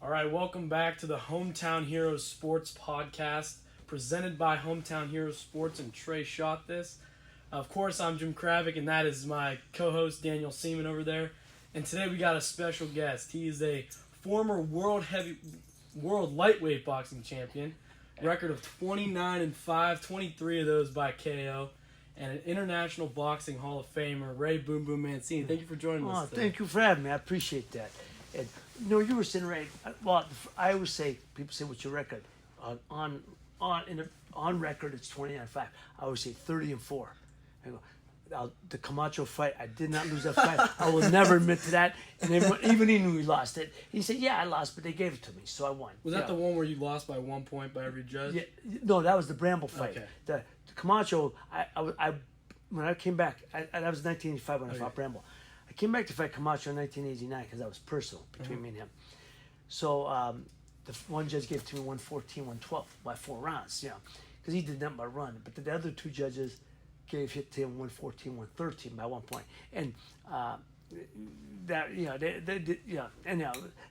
All right, welcome back to the Hometown Heroes Sports Podcast, presented by Hometown Heroes Sports, and Trey shot this. Of course, I'm Jim Kravick, and that is my co-host Daniel Seaman over there. And today we got a special guest. He is a former world lightweight boxing champion, record of 29-5, 23 of those by KO, and an International Boxing Hall of Famer, Ray Boom Boom Mancini. Thank you for joining us today. Thank you for having me. I appreciate that. And you were saying right. Well, I always say, people say, "What's your record?" On record, it's 29-5. I always say 30-4. I go, the Camacho fight, I did not lose that fight. I will never admit to that. And even he knew he lost it. He said, "Yeah, I lost, but they gave it to me, so I won." Was that the one where you lost by 1 point by every judge? Yeah, no, that was the Bramble fight. Okay. The Camacho, when I came back, that was 1985 when I fought Bramble. I came back to fight Camacho in 1989 because that was personal between me and him. So the one judge gave it to me 114, 112 by 4 rounds, because he did nothing but run. But the other 2 judges gave it to him 114, 113 by 1 point. And that, it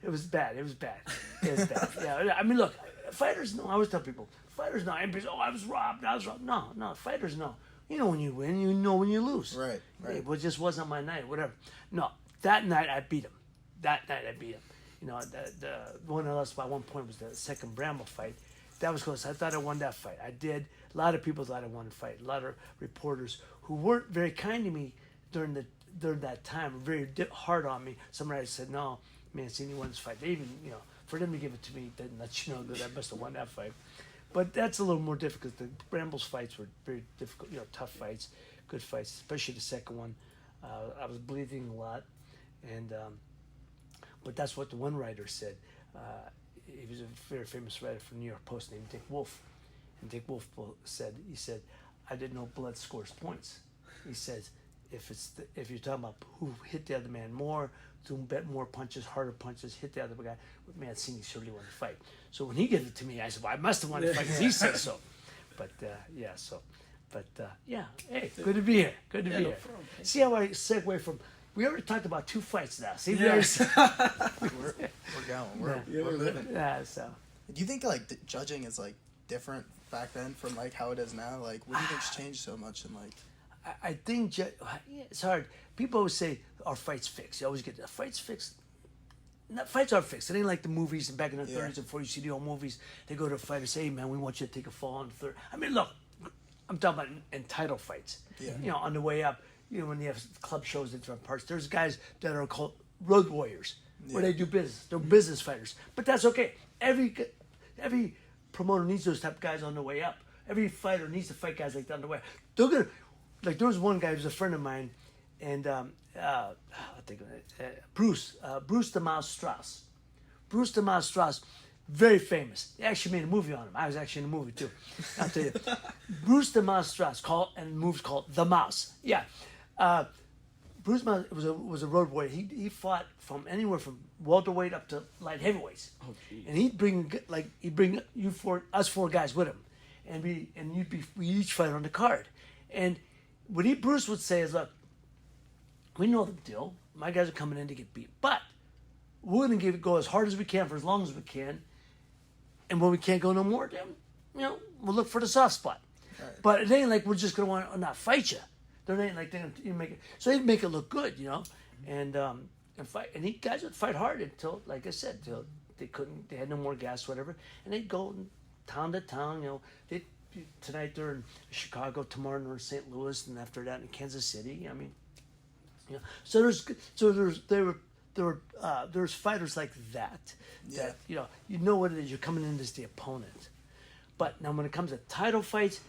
was bad. It was bad. Yeah, I mean, look, fighters know. I always tell people, fighters know. Everybody says, "Oh, I was robbed. No, fighters know. You know when you win, you know when you lose. Right. It just wasn't my night, whatever. No, that night I beat him. The one I lost by 1 point was the second Bramble fight. That was close. I thought I won that fight. I did. A lot of people thought I won the fight. A lot of reporters who weren't very kind to me during that time, were very hard on me. Some writers said, "No, Mancini won this fight." They even, for them to give it to me, didn't let you know that I must have won that fight. But that's a little more difficult. The Bramble's fights were very difficult, tough fights, good fights, especially the second one. I was bleeding a lot, and but that's what the one writer said. He was a very famous writer from New York Post named Dick Wolf, and Dick Wolf said, "I didn't know blood scores points." He says, if you're talking about who hit the other man more, to bet more punches, harder punches, hit the other guy, Mancini certainly won the fight. So when he gave it to me, I said, "Well, I must have won the fight because he said so." But hey, good to be here. Good to be here. Problem. See how I segue from? We already talked about 2 fights now. See, we're going. We're living. Yeah. So. Do you think the judging is different back then from how it is now? What do you think's changed so much in I think it's hard. People always say, "Our fights fixed." You always get the fights fixed. No, fights are fixed. It ain't like the movies back in the 30s and 40s. You see the old movies. They go to a fighter and say, "Hey, man, we want you to take a fall on the third." I mean, look, I'm talking about in title fights. Yeah. On the way up, when you have club shows in different parts, there's guys that are called road warriors, where they do business. They're business fighters. But that's okay. Every promoter needs those type of guys on the way up. Every fighter needs to fight guys like that on the way up. They're gonna, there was one guy who was a friend of mine, and I think Bruce the Mouse Strauss. Bruce the Mouse Strauss, very famous. They actually made a movie on him. I was actually in the movie too. I'll tell you. Bruce the Mouse Strauss, and the movie's called The Mouse. Yeah. Bruce Mouse was a road warrior. He fought from anywhere from welterweight up to light heavyweights. Oh, geez. And he'd bring us 4 guys with him, and we each fight on the card. And what Bruce would say is, "Look, we know the deal. My guys are coming in to get beat, but we're going to go as hard as we can for as long as we can. And when we can't go no more, then we'll look for the soft spot. Right. But it ain't like we're just going to want to not fight you. There ain't like they're going to make it. So they'd make it look good, and fight. And guys would fight hard until, like I said, till they couldn't. They had no more gas, whatever. And they'd go town to town. Tonight they're in Chicago, tomorrow they're in St. Louis, and after that in Kansas City. I mean, So there's fighters like that. Yeah. That you know what it is. You're coming in as the opponent. But now when it comes to title fights,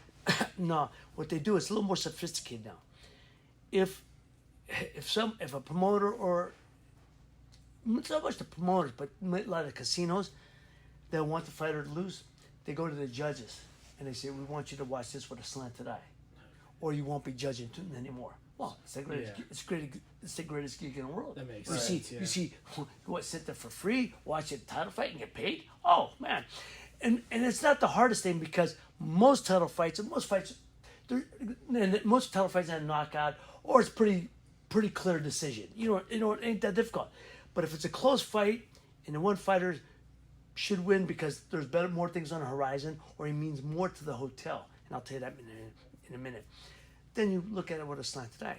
no. What they do is a little more sophisticated now. If a promoter, or not so much the promoters, but a lot of casinos, they want the fighter to lose, they go to the judges and they say, "We want you to watch this with a slanted eye, or you won't be judging anymore." Well, it's the greatest gig in the world. That makes sense. Yeah. You see, sit there for free, watch a title fight and get paid? Oh man. And it's not the hardest thing, because most title fights are a knockout, or it's pretty clear decision. It ain't that difficult. But if it's a close fight and the one fighter should win because there's more things on the horizon, or he means more to the hotel. And I'll tell you that in a minute. Then you look at it with a slanted eye.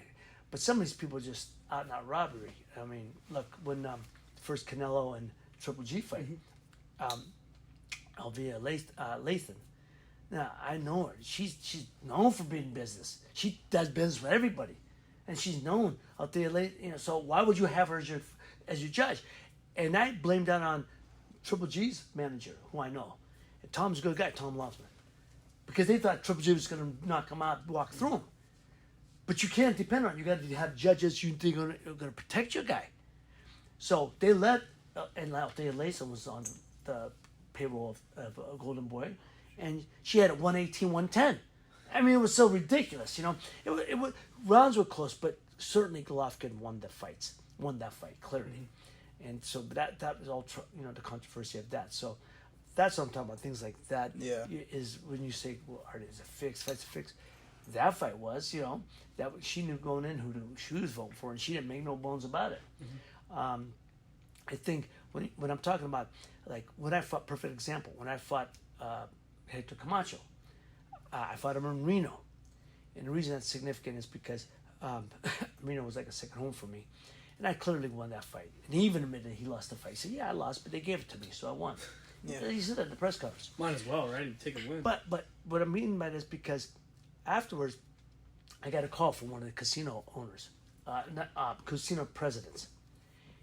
But some of these people are just out and out robbery. I mean, look, when first Canelo and Triple G fight, Alvia Lathan. Now I know her. She's known for being business. She does business with everybody, and she's known. I'll tell you later. So why would you have her as your judge? And I blame that on Triple G's manager, who I know. And Tom's a good guy, Tom Lossman, because they thought Triple G was going to knock him out, walk through him. But you can't depend on it. You got to have judges you think are going to protect your guy. So they let, and Althea Layson was on the payroll of Golden Boy, and she had a 118, 110. I mean, it was so ridiculous, It was rounds were close, but certainly Golovkin won that fight clearly. Mm-hmm. And so that was all, the controversy of that. So that's what I'm talking about. Things like that is when you say, well, is it fixed? Fight's fixed. That fight was, that she knew going in who she was voting for, and she didn't make no bones about it. Mm-hmm. I think when I'm talking about, like, when I fought, perfect example, when I fought Hector Camacho, I fought him in Reno. And the reason that's significant is because Reno was like a second home for me. And I clearly won that fight. And he even admitted he lost the fight. He said, yeah, I lost, but they gave it to me, so I won. Yeah. He said that in the press conference. Might as well, right? You take a win. But what I mean by this, because afterwards, I got a call from one of the casino owners, casino presidents.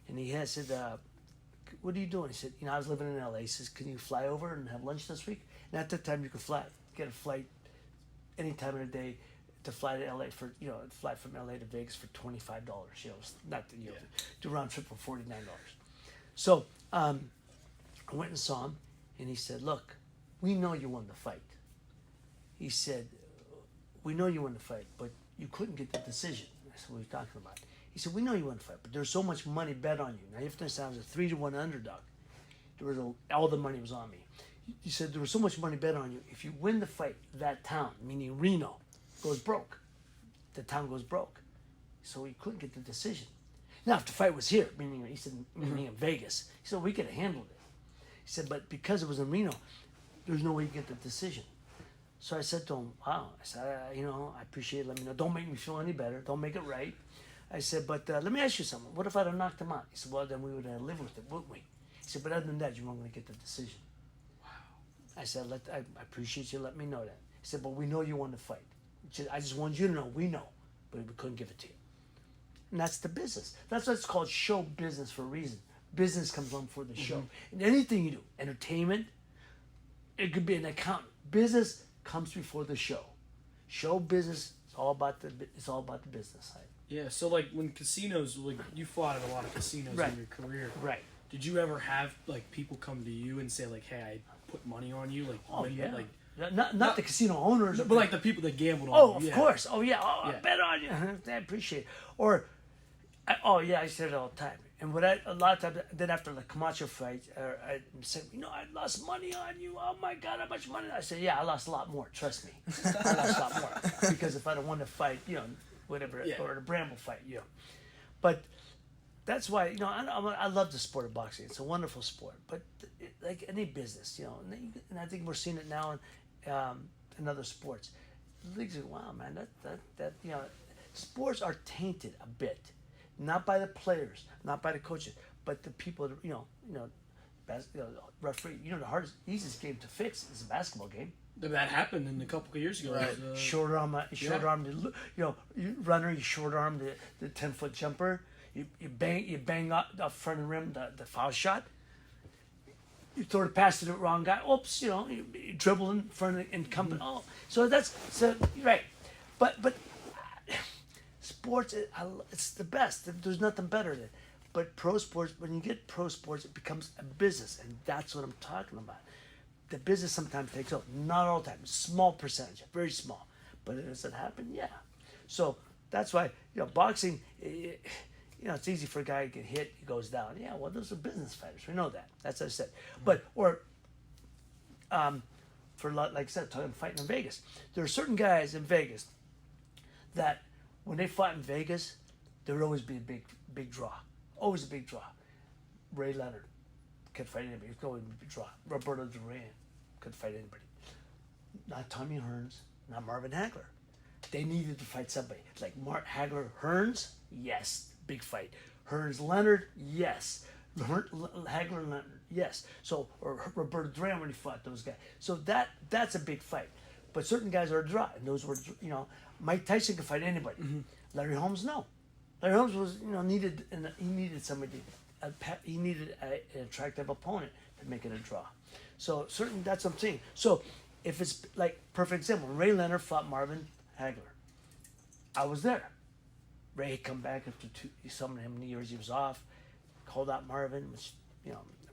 And he had said, what are you doing? He said, I was living in LA. He says, can you fly over and have lunch this week? And at that time, you could get a flight any time of the day to fly to LA fly from LA to Vegas for $25. Do round trip for $49. So I went and saw him, and he said, look, we know you won the fight. He said, we know you won the fight, but you couldn't get the decision. I said, what are you talking about? He said, we know you won the fight, but there's so much money bet on you. Now, you have to understand, I was a 3-1 underdog. All the money was on me. He said, there was so much money bet on you. If you win the fight, that town, meaning Reno, goes broke. The town goes broke. So he couldn't get the decision. Now, if the fight was here, meaning in Vegas, he said, we could have handled it. He said, but because it was in Reno, there's no way you get the decision. So I said to him, wow. I said, I appreciate it. Let me know. Don't make me feel any better. Don't make it right. I said, but let me ask you something. What if I'd have knocked him out? He said, well, then we would have lived with it, wouldn't we? He said, but other than that, you weren't going to get the decision. Wow. I said, I appreciate you letting me know that. He said, but we know you won the fight. I just wanted you to know, we know, but we couldn't give it to you. And that's the business. That's what it's called, show business, for a reason. Business comes on for the show. And anything you do, entertainment, it could be an accountant. Business comes before the show. Show business, it's all about the business side. Yeah, so like when casinos, like you fought at a lot of casinos in your career. Right. Did you ever have like people come to you and say like, "Hey, I put money on you"? Like, not the casino owners, but like the people that gambled on you. Of course. Oh yeah. I bet on you. I appreciate it. Or, I said it all the time. And a lot of times, then after the Camacho fight, I said, I lost money on you. Oh my God, how much money? I said, yeah, I lost a lot more. Trust me, I lost a lot more because if I'd have won the fight, whatever, or the Bramble fight, But that's why, I love the sport of boxing. It's a wonderful sport, but like any business, and I think we're seeing it now in other sports. The leagues are, wow, man, that sports are tainted a bit. Not by the players, not by the coaches, but the people. Referee. The easiest game to fix is a basketball game. That happened a couple of years ago. Right. Short arm, you runner. You short arm the 10-foot jumper. You bang up front of the rim the foul shot. You throw the pass to the wrong guy. Oops, you dribble in front of the incumbent. Oh, so right, but. Sports, it's the best. There's nothing better than it. But pro sports, when you get pro sports, it becomes a business, and that's what I'm talking about. The business sometimes takes over, not all the time. Small percentage, very small. But does it happen? Yeah. So that's why boxing. It's easy for a guy to get hit, he goes down. Yeah, well, those are business fighters. We know that. That's what I said. But like I said, fighting in Vegas, there are certain guys in Vegas that. When they fought in Vegas, there would always be a big draw. Always a big draw. Ray Leonard, Could fight anybody. He's going to draw. Roberto Duran could fight anybody. Not Tommy Hearns, not Marvin Hagler. They needed to fight somebody. Like Hagler, Hearns, yes, big fight. Hearns, Leonard, yes. Hagler, Leonard, yes. So, or Roberto Duran when he fought those guys. So that's a big fight. But certain guys are a draw, and those were, Mike Tyson could fight anybody. Mm-hmm. Larry Holmes, no. Larry Holmes was, needed, and he needed somebody. He needed an attractive opponent to make it a draw. So that's what I'm saying. So if it's like perfect example, Ray Leonard fought Marvin Hagler. I was there. Ray had come back after he summoned him in the years he was off, called out Marvin, which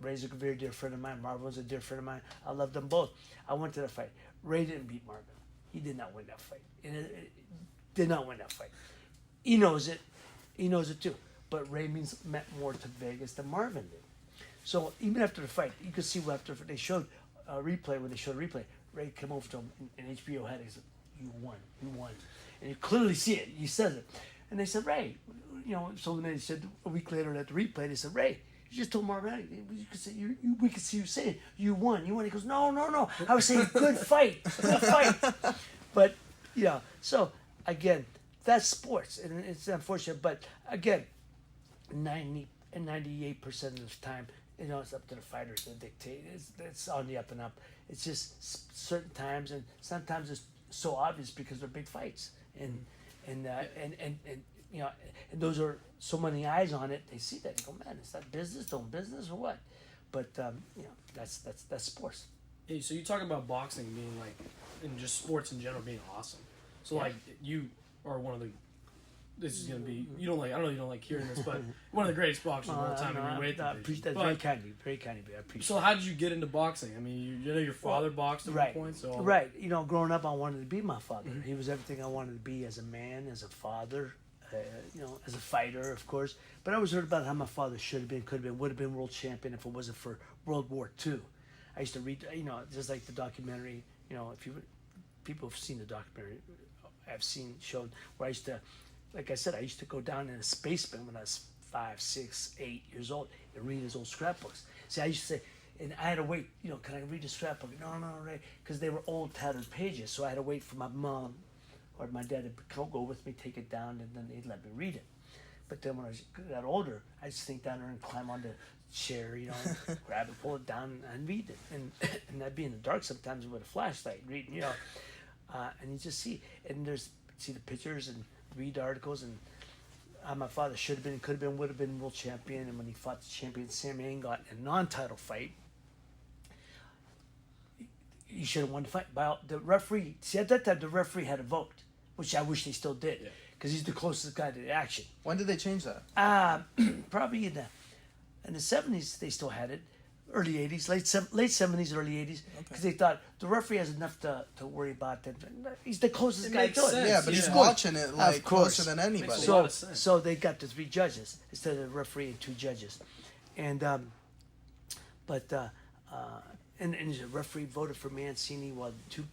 Ray's a very dear friend of mine. Marvin was a dear friend of mine. I loved them both. I went to the fight. Ray didn't beat Marvin. He did not win that fight. It did not win that fight. He knows it. He knows it too. But Ray meant more to Vegas than Marvin did. So even after the fight, you could see after they showed a replay, when they showed a replay, Ray came over to him and HBO had it. He said, you won. And you clearly see it. He says it. And they said, Ray, so then they said a week later at the replay, they said, Ray, you just told Marvin, we could see you saying, you won. He goes, no. I was saying, good fight. But, so again, that's sports. And it's unfortunate. But again, 98% of the time, it's up to the fighters to dictate. It's on the up and up. It's just certain times, and sometimes it's so obvious because they're big fights, and those are so many eyes on it. They see that and go, man, is that business or what? But that's sports. Hey, so you talk about boxing being like, and just sports in general being awesome. So like you are one of the. This is gonna be I don't know you don't like hearing this, but one of the greatest boxers of all time in your weight division. That's very kind of you. Very kind of you. I appreciate. So how did you get into boxing? I mean, your father boxed at one point. So right, growing up, I wanted to be my father. Mm-hmm. He was everything I wanted to be as a man, as a father, as a fighter, of course. But I always heard about how my father should have been, could have been, would have been world champion if it wasn't for World War II. I used to read, just like the documentary. If people have seen the documentary, I've seen shown where I used to. Like I said, I used to go down in a space bin when I was 5, 6, 8 years old and read his old scrapbooks. See, I used to say, and I had to wait, can I read the scrapbook? No, right, because they were old, tattered pages. So I had to wait for my mom or my dad to go with me, take it down, and then they'd let me read it. But then when I got older, I'd sneak down there and climb on the chair, grab it, pull it down, and read it. And I'd be in the dark sometimes with a flashlight reading, and you just see, and see the pictures and read articles and how my father should have been, could have been, would have been world champion. And when he fought the champion Sam Engott in a non-title fight, he should have won the fight. By the referee, see, at that time the referee had a vote, which I wish they still did, because he's the closest guy to the action. When did they change that? Probably in the 70s they still had it. Early 80s, late 70s, early 80s, because they thought the referee has enough to worry about. That he's the closest guy to it. Yeah, but he's watching it closer than anybody. So they got the 3 judges instead of the referee and 2 judges, and the referee voted for Mancini, while two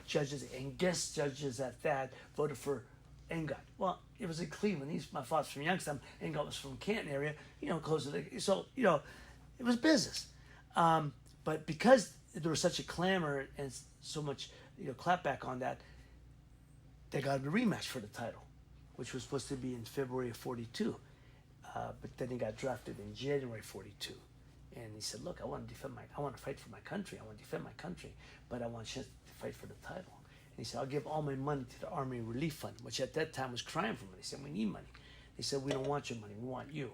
judges and guest judges at that voted for Engott. Well, it was in Cleveland. My father's from Youngstown. Engott was from Canton area. Close to it was business. But because there was such a clamor and so much, clapback on that, they got a rematch for the title, which was supposed to be in February of 42. But then he got drafted in January 42. And he said, look, I want to fight for my country. I want to defend my country, but I want a chance to fight for the title. And he said, I'll give all my money to the Army Relief Fund, which at that time was crying for money. He said, we need money. They said, we don't want your money, we want you.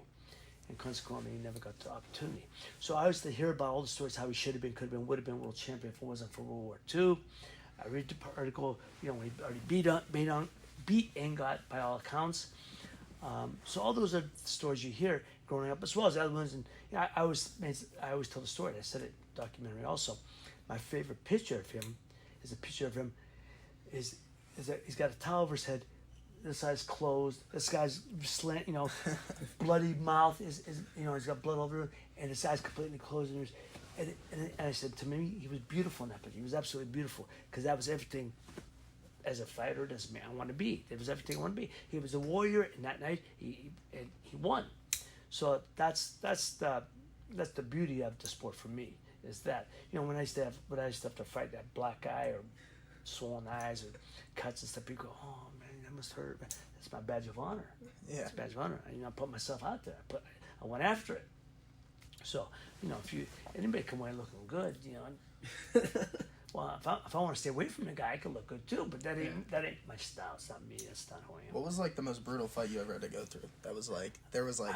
And consequently, he never got the opportunity. So I used to hear about all the stories, how he should have been, could have been, would have been world champion if it wasn't for World War II. I read the article, when he already beat Engott by all accounts. So all those are stories you hear growing up, as well as other ones. And I always tell the story. I said it in the documentary also. My favorite picture of him is a picture of him is that he's got a towel over his head. This guy's closed. This guy's slant, bloody mouth is he's got blood all over him, and his eyes completely closed. And I said, to me, he was beautiful in that picture. He was absolutely beautiful, because that was everything as a fighter, as a man I want to be. It was everything I want to be. He was a warrior, and that night he won. So that's the that's the beauty of the sport for me. Is that when I used to have to fight that black eye or swollen eyes or cuts and stuff, people go, oh man, that must hurt. That's my badge of honor. Yeah. It's a badge of honor. I put myself out there. I went after it. So if anybody come away looking good, well, if I want to stay away from the guy, I could look good too. But that ain't my style. It's not me. That's not who I am. What was like the most brutal fight you ever had to go through? That was like there was like.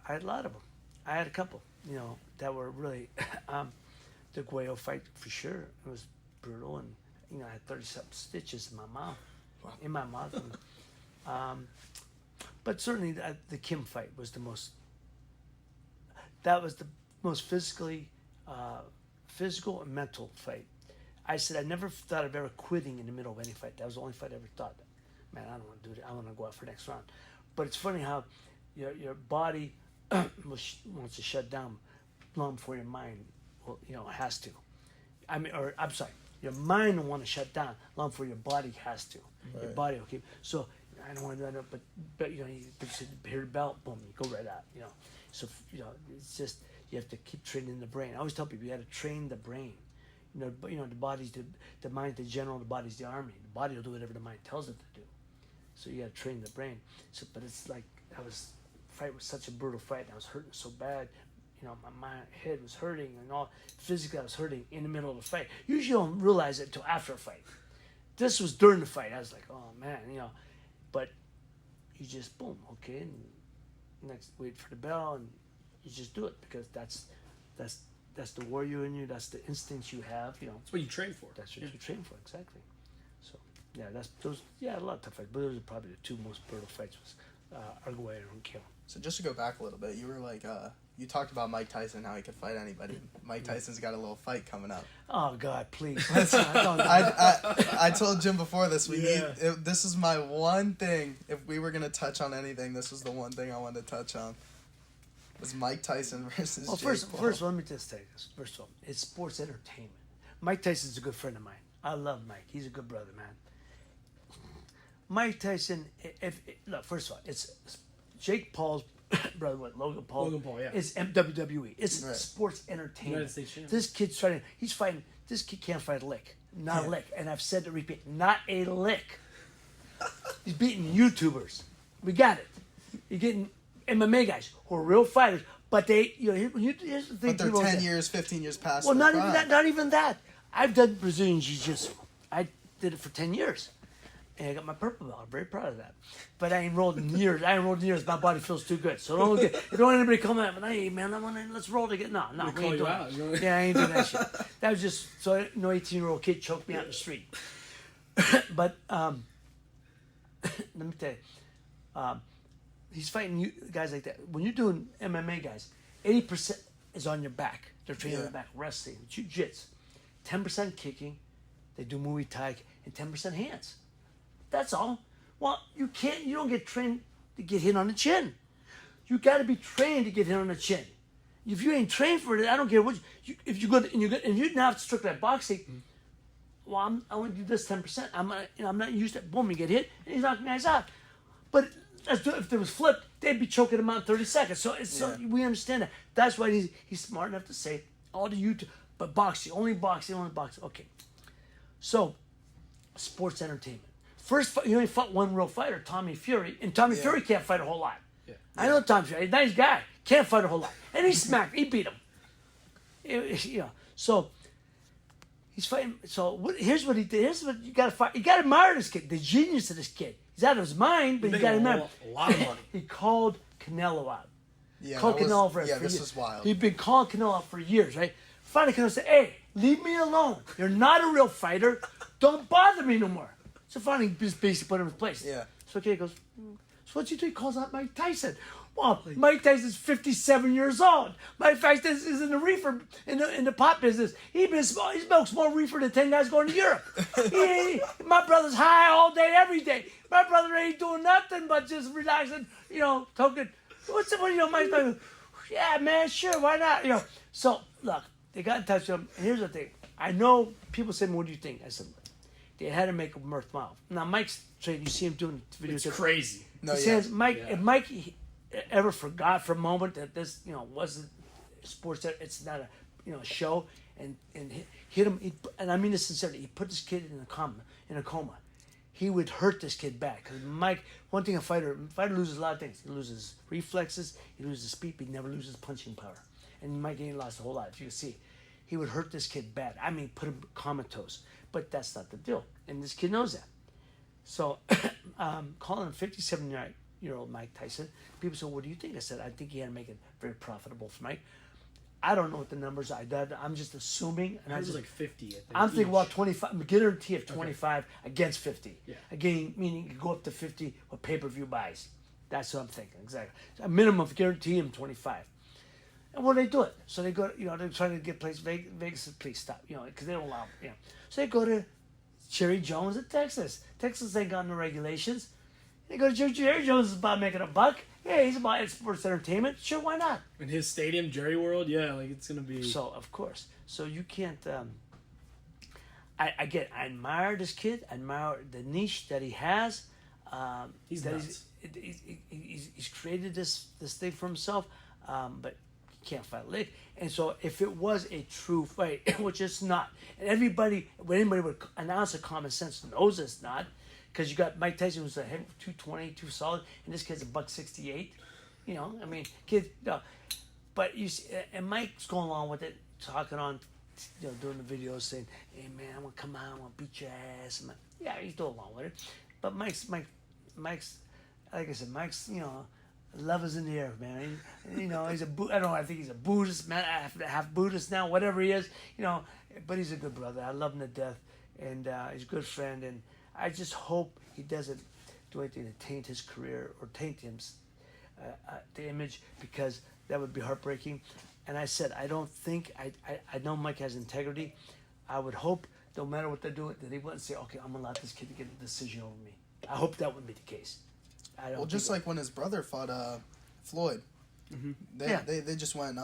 I had a lot of them. I had a couple. That were really the Guayo fight for sure. It was brutal, and I had 30-something stitches in my mouth. Wow. In my mouth. And, but certainly the Kim fight was the most. That was the most physical and mental fight. I said I never thought of ever quitting in the middle of any fight. That was the only fight I ever thought. Man, I don't want to do that. I want to go out for the next round. But it's funny how your body wants to shut down long before your mind, has to. I'm sorry. Your mind will want to shut down long before your body has to. Right. Your body, okay. So I don't want to do that, but you hear the belt, boom, you go right out. So it's just you have to keep training the brain. I always tell people you got to train the brain. The body's the mind, the general. The body's the army. The body will do whatever the mind tells it to do. So you got to train the brain. So, but it's like fight was such a brutal fight. And I was hurting so bad. My head was hurting and all. Physically, I was hurting in the middle of the fight. Usually, you don't realize it until after a fight. This was during the fight. I was like, oh man, But you just boom, okay, and next wait for the bell, and you just do it because that's the warrior in you. That's the instincts you have. That's what you train for. That's what you train for, exactly. So yeah, that's those. Yeah, a lot of tough fights, but those are probably the two most brutal fights was Arguello and Kim. So just to go back a little bit, you were like, you talked about Mike Tyson, how he could fight anybody. Mike Tyson's got a little fight coming up. Oh God, please! I told Jim before this. This is my one thing. If we were gonna touch on anything, this was the one thing I wanted to touch on. Was Mike Tyson versus Jake Paul. First, let me just say this. First of all, it's sports entertainment. Mike Tyson's a good friend of mine. I love Mike. He's a good brother, man. Mike Tyson. Look, first of all, it's Jake Paul's brother. What Logan Paul? Logan Paul, yeah. It's WWE. It's right. Sports entertainment. United States champion. This kid's fighting. He's fighting. This kid can't fight a lick. Not a lick. And I've said to repeat, not a lick. He's beating YouTubers. We got it. You're getting MMA guys who are real fighters, but they, here's the thing. But they're 10 years, 15 years past. Well, not their even prime. that. Not even that. I've done Brazilian Jiu-Jitsu. I did it for 10 years, and I got my purple belt. I'm very proud of that. But I ain't rolled in years. My body feels too good. So don't anybody come at me. Hey man, let's roll together. No, we ain't doing that. Yeah, I ain't doing that shit. That was just so 18-year-old kid choked me out in the street. But let me tell you. He's fighting guys like that. When you're doing MMA guys, 80% is on your back. They're training on the back, wrestling, jiu-jitsu. 10% kicking, they do Muay Thai, and 10% hands. That's all. Well, you don't get trained to get hit on the chin. You got to be trained to get hit on the chin. If you ain't trained for it, I don't care what if you go and you now strictly like boxing. Well, I want to do this 10%. I'm not used to it. Boom, you get hit, and he's knocking guys out. But if it was flipped, they'd be choking him out in 30 seconds. So we understand that. That's why he's smart enough to say all the YouTube, but boxing, only boxing. Okay. So, sports entertainment. First, he only fought one real fighter, Tommy Fury, and Tommy Fury can't fight a whole lot. Yeah. I know Tommy Fury, he's a nice guy, can't fight a whole lot, and he beat him. So he's fighting. So here's what he did. Here's what you got to fight. You got to admire this kid, the genius of this kid. He's out of his mind, but you got to admire. A lot of money. He called Canelo out. Yeah, This was wild. He'd been calling Canelo out for years, right? Finally, Canelo said, "Hey, leave me alone. You're not a real fighter. Don't bother me no more." So finally, he just basically put him in place. Yeah. So okay, he goes, so what'd you do? He calls out Mike Tyson. Well, Mike Tyson's 57 years old. Mike Tyson is in the reefer, in the pot business. He smokes more reefer than 10 guys going to Europe. My brother's high all day, every day. My brother ain't doing nothing but just relaxing, talking. What's up, Mike Tyson? Yeah, man, sure, why not? So, look, they got in touch with him. And here's the thing. I know people say, what do you think? I said, they had to make a mirth mile. Now, Mike's trained. You see him doing videos. It's crazy. If Mike ever forgot for a moment that this, wasn't sports. It's not a show. And hit him. And I mean this sincerely. He put this kid in a coma. He would hurt this kid bad because Mike. One thing a fighter loses a lot of things. He loses reflexes. He loses speed. But he never loses punching power. And Mike ain't lost a whole lot. If you can see, he would hurt this kid bad. I mean, put him comatose. But that's not the deal. And this kid knows that. So, calling 57-year-old Mike Tyson, people say, "What do you think?" I said, "I think he had to make it very profitable for Mike." I don't know what the numbers are. I'm just assuming. And I was like 50. I think, I'm thinking about 25. Guarantee of 25 against 50. Yeah. Again, meaning you go up to 50 with pay-per-view buys. That's what I'm thinking. Exactly. So a minimum of guarantee him 25. And what do they do it? So they go. They're trying to get place. Vegas says, "Please stop." Because they don't allow. So they go to Jerry Jones in Texas. Texas ain't got no regulations. They go to Jerry Jones is about making a buck. Yeah, he's about sports entertainment. Sure, why not? In his stadium, Jerry World, yeah, like it's gonna be. So of course, so you can't. I admire this kid. I admire the niche that he has. He's nuts. He's created this thing for himself, but he can't fight a lick. And so if it was a true fight, which it's not, and when anybody would announce a common sense knows it's not. Because you got Mike Tyson, who's a head 220, too solid, and this kid's a $168. I mean, kid. No. But you see, and Mike's going along with it, talking on, doing the videos, saying, "Hey man, I'm gonna come out, I'm gonna beat your ass." Yeah, he's going along with it. But Mike's, like I said, Mike's, love is in the air, man. He's I don't know. I think he's a Buddhist man, half Buddhist now, whatever he is. But he's a good brother. I love him to death, and he's a good friend, and I just hope he doesn't do anything to taint his career or taint him, the image, because that would be heartbreaking. And I said, I don't think, I know Mike has integrity. I would hope, no matter what they do, that he wouldn't say, "Okay, I'm going to allow this kid to get a decision over me." I hope that wouldn't be the case. Well, just like when his brother fought Floyd. Mm-hmm. They just went...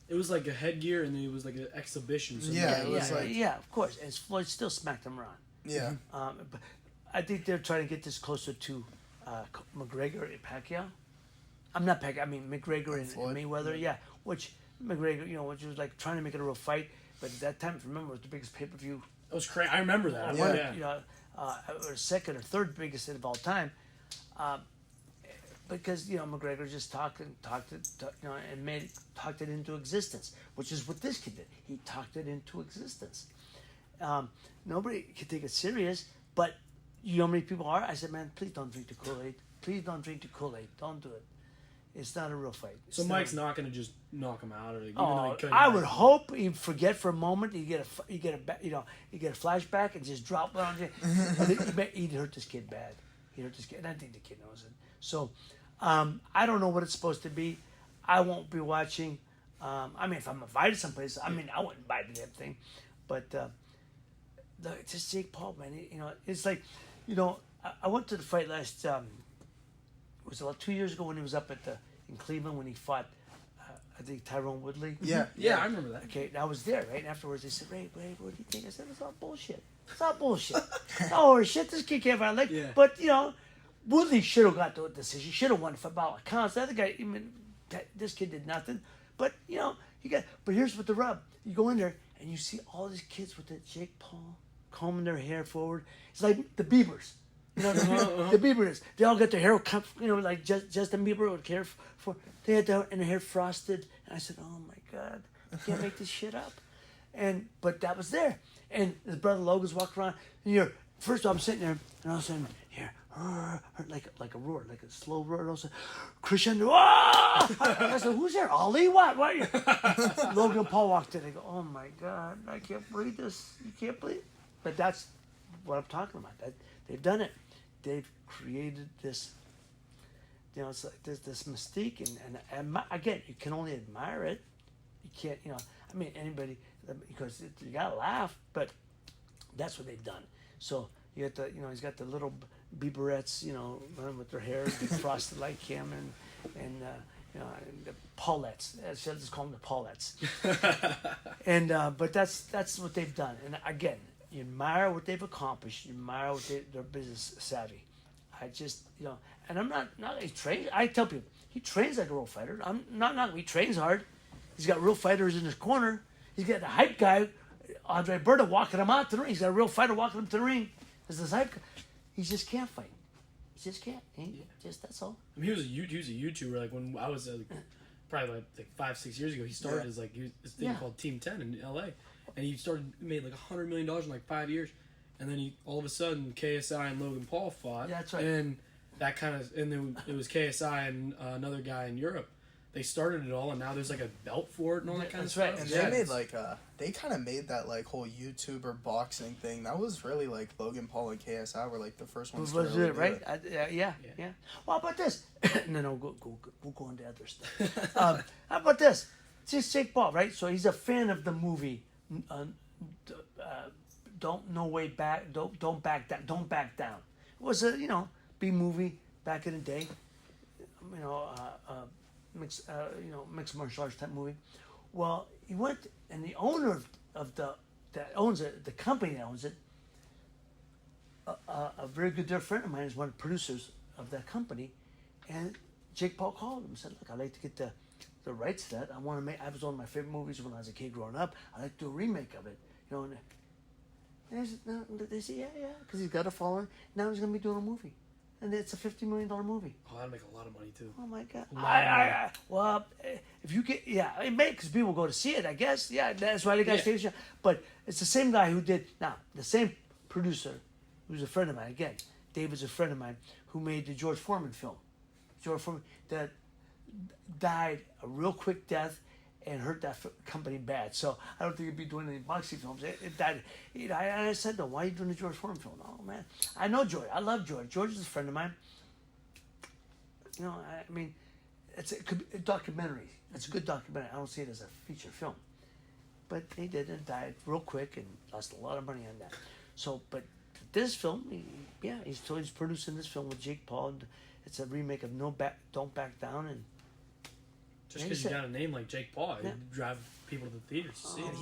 It was like a headgear, and it was like an exhibition. So Yeah, of course. And Floyd still smacked him around. Yeah. But I think they're trying to get this closer to McGregor and Pacquiao. I'm not Pacquiao. I mean McGregor and Mayweather. Yeah, which McGregor, which was like trying to make it a real fight. But at that time, if you remember, it was the biggest pay-per-view. It was crazy. I remember that. Or second or third biggest of all time. Because McGregor just talked it, and talked it into existence, which is what this kid did. He talked it into existence. Nobody can take it serious, but you know how many people are? I said, "Man, please don't drink the Kool-Aid. Please don't drink the Kool-Aid. Don't do it. It's not a real fight." So Mike's not going to just knock him out, or I would hope he'd forget for a moment. You get a flashback and just drop one on you. He'd hurt this kid bad. And I think the kid knows it. So, I don't know what it's supposed to be. I won't be watching. If I'm invited someplace, I wouldn't buy the damn thing, but. Just Jake Paul, man. It's like, I went to the fight last. It was about 2 years ago when he was up in Cleveland when he fought, I think Tyrone Woodley. Yeah, I remember that. Okay, and I was there, right? And afterwards they said, "Ray, what do you think?" I said, "It's all bullshit. It's all bullshit. Oh shit, this kid can't fight." But Woodley should have got the decision. Should have won for about counts. The other guy, this kid did nothing. But But here's what the rub: you go in there and you see all these kids with the Jake Paul combing their hair forward. It's like the Biebers. The Biebers. They all got their hair cut, like Justin Bieber would care for. They had their hair frosted. And I said, "Oh my God, you can't make this shit up." But that was there. And his brother Logan's walking around. And first I'm sitting there, and all of a sudden, like a roar, like a slow roar. And all of a sudden, crescendo. I said, "Who's there? Ali? What? Logan Paul walked in. I go, "Oh my God, I can't believe this. You can't believe it." But that's what I'm talking about. They've done it. They've created this. It's like this mystique, and again, you can only admire it. You can't, anybody, because you gotta laugh, but that's what they've done. So you got he's got the little Bieberettes, running with their hair frosted like him, and the Paulettes. I'll just call them the Paulettes. But that's what they've done. And again, you admire what they've accomplished. You admire what their business savvy. I just, and I'm not he trains. I tell people he trains like a real fighter. I'm not. He trains hard. He's got real fighters in his corner. He's got a hype guy, Andre Berta, walking him out to the ring. He's got a real fighter walking him to the ring. There's this hype guy. He just can't fight. He just can't. That's all. I mean, he was a YouTuber. Like when I was probably like 5-6 years ago, he started as like this thing called Team 10 in LA, and he made like $100 million in like 5 years, and then he all of a sudden KSI and Logan Paul fought. Yeah, that's right. And that and then it was KSI and another guy in Europe. They started it all, and now there's like a belt for it and all that kind of stuff. Right. And they made like they kind of made that like whole YouTuber boxing thing. That was really like Logan Paul and KSI were like the first ones to really do right? it. Yeah. Well, how about this? No, we'll go on to other stuff. How about this? It's just Jake Paul, right? So he's a fan of the movie. Don't back down. It was a B movie back in the day. Mixed martial arts type movie. Well, he went, and the owner of that owns it, the company that owns it, a very good dear friend of mine is one of the producers of that company, and Jake Paul called him and said, "Look, I'd like to get the rights to that. I want to make. It was one of my favorite movies when I was a kid growing up. I'd like to do a remake of it, And they said, yeah, because he's got a following. Now he's going to be doing a movie. And it's a $50 million movie. Oh, that'd make a lot of money too. Oh my God! Well, if you get it may because people go to see it. I guess that's why they got stage. But it's the same guy who did the same producer, who's a friend of mine. Again, David's a friend of mine who made the George Foreman film. George Foreman that died a real quick death and hurt that company bad. So I don't think he'd be doing any boxing films. It died. I said, "No, why are you doing the George Foreman film?" Oh man, I know George. I love George. George is a friend of mine. I mean, it could be a documentary. It's a good documentary. I don't see it as a feature film, but he did and died real quick and lost a lot of money on that. So, but this film, he's producing this film with Jake Paul. And it's a remake of Don't Back Down and. Just because you got a name like Jake Paul, you drive people to the theaters to see it.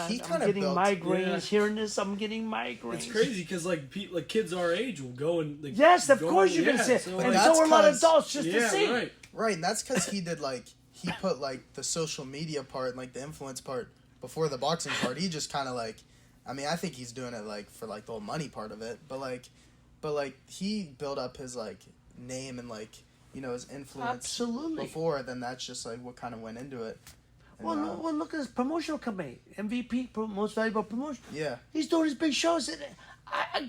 He kind of getting migraines hearing this. I'm getting migraines. It's crazy because like kids our age will go and yes, of course you're gonna see it, and so are a lot of adults just to see. Right, and that's because he did he put the social media part and the influence part before the boxing part. He just kind of I think he's doing it for the whole money part of it, but he built up his name and his influence absolutely before, then that's just what kind of went into it. And, well, look at his promotional company, MVP, Most Valuable Promotion. Yeah. He's doing his big shows. And I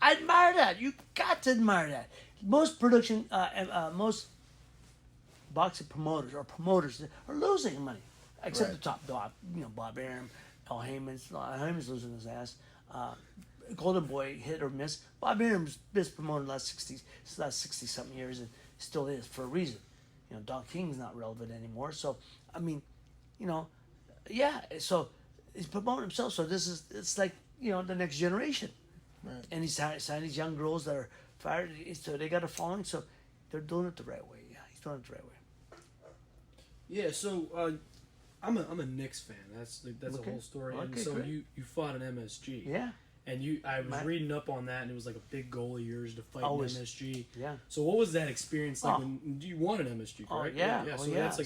admire that. You got to admire that. Most most boxing promoters are losing money, except the top dog. Bob Arum, Paul Heyman's losing his ass. Golden Boy hit or miss. Bob Arum's best promoter in the last 60 something years and still is for a reason. Don King's not relevant anymore. So so he's promoting himself. So it's the next generation. Right. And he's signed these young girls that are fired. So they got a following. So they're doing it the right way. Yeah, he's doing it the right way. Yeah. So I'm a Knicks fan. That's a whole story. Okay, and so great. you fought an MSG. Yeah. And I was reading up on that, and it was a big goal of yours to fight Always. an MSG. Yeah. So what was that experience like when you won an MSG, correct? Yeah. So that's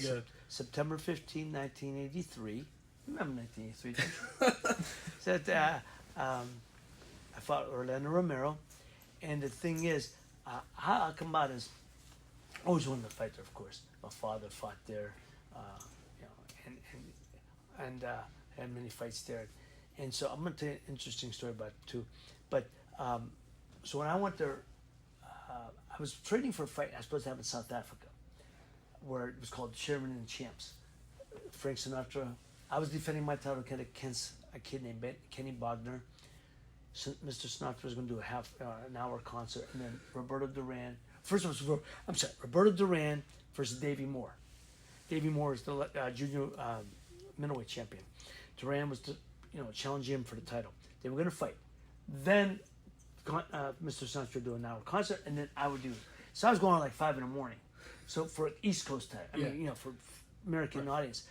September 15, 1983. Remember 1983? So I fought Orlando Romero, and the thing is, how I come about is I always wanted to fight there. Of course, my father fought there, and had many fights there. And so I'm going to tell you an interesting story about it too. But so when I went there, I was training for a fight I was supposed to have in South Africa, where it was called Chairman and Champs. Frank Sinatra. I was defending my title against a kid named Kenny Bogner. So Mr. Sinatra was going to do an hour concert, and then Roberto Duran. First it was Roberto Duran versus Davey Moore. Davey Moore is the junior middleweight champion. Duran was challenging him for the title. They were going to fight. Then Mr. Sinatra would do an hour concert, and then I would do. So I was going on 5 in the morning. So for East Coast time, for American audience,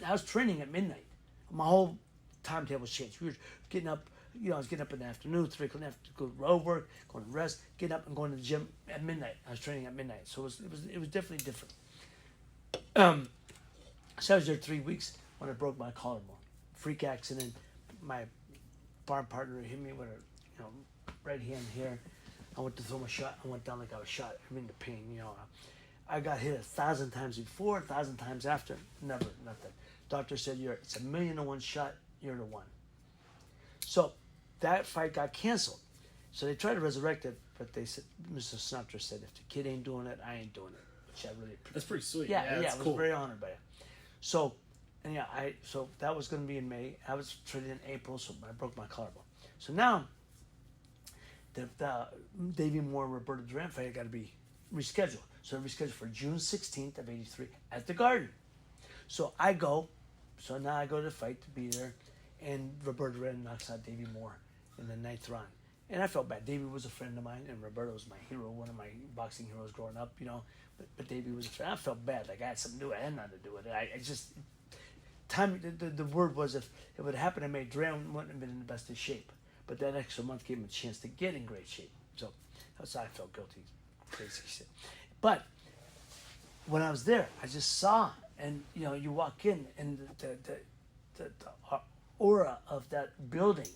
I was training at midnight. My whole timetable changed. We were getting up. I was getting up in the afternoon, 3 o'clock, to go to road work, going to rest, getting up and going to the gym at midnight. I was training at midnight, so it was definitely different. So I was there 3 weeks. when I broke my collarbone. Freak accident. My barn partner hit me with a right hand here. I went to throw my shot. I went down like I was shot. I'm in the pain. I got hit 1,000 times before, 1,000 times after. Never, nothing. Doctor said it's 1,000,000 to 1 shot. You're the one. So that fight got canceled. So they tried to resurrect it, but they said, Mr. Sinatra said, if the kid ain't doing it, I ain't doing it. Which I really appreciate. That's pretty sweet. Yeah, I was cool. very honored by it. So, so that was going to be in May. I was treated in April, so I broke my collarbone. So now, the Davey Moore Roberto Duran fight got to be rescheduled. So they're rescheduled for June 16th of '83 at the Garden. So I go. So now I go to the fight to be there, and Roberto Duran knocks out Davey Moore in the 9th round. And I felt bad. Davey was a friend of mine, and Roberto was my hero, one of my boxing heroes growing up, But Davey was a friend. I felt bad. Like I had something to do. I had nothing to do with it. I just the word was if it would happen to me, Duran wouldn't have been in the best of shape. But that extra month gave him a chance to get in great shape. So that's why I felt guilty. Crazy shit. But when I was there, I just saw, and you walk in, and the aura of that building.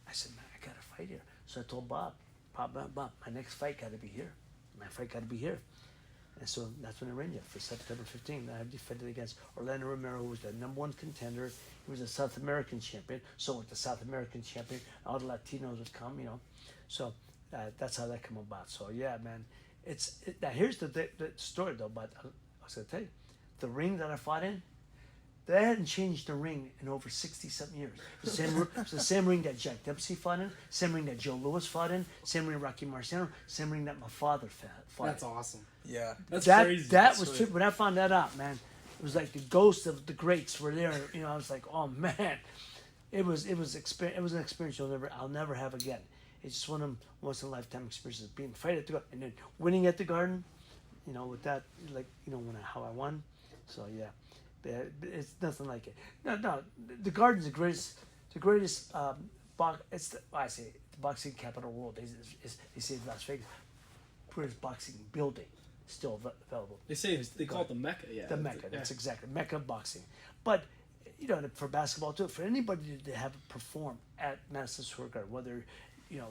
I said, man, I got to fight here. So I told Bob, my next fight got to be here. My fight got to be here. And so that's when I arranged it for September 15th. I defended against Orlando Romero, who was the #1 contender. He was a South American champion. So with the South American champion, all the Latinos would come, So that's how that came about. So yeah, man. Now here's the story though. But I was gonna tell you, the ring that I fought in, they hadn't changed the ring in over 60-something years. It's the same ring that Jack Dempsey fought in, same ring that Joe Louis fought in, same ring Rocky Marciano, same ring that my father fought. That's awesome. Yeah, that's crazy. That was true. When I found that out, man, it was like the ghosts of the greats were there. I was like, oh man, it was an experience I'll never have again. It's just one of them once in a lifetime experiences. Being fight at the Garden and then winning at the Garden, with that, how I won. So yeah. It's nothing like it. No. The Garden's the greatest. It's the boxing capital of the world. They say Las Vegas, greatest boxing building still available. They call it the Mecca. Yeah, the Mecca. That's exactly Mecca of boxing. But for basketball too, for anybody to have it perform at Madison Square Garden, whether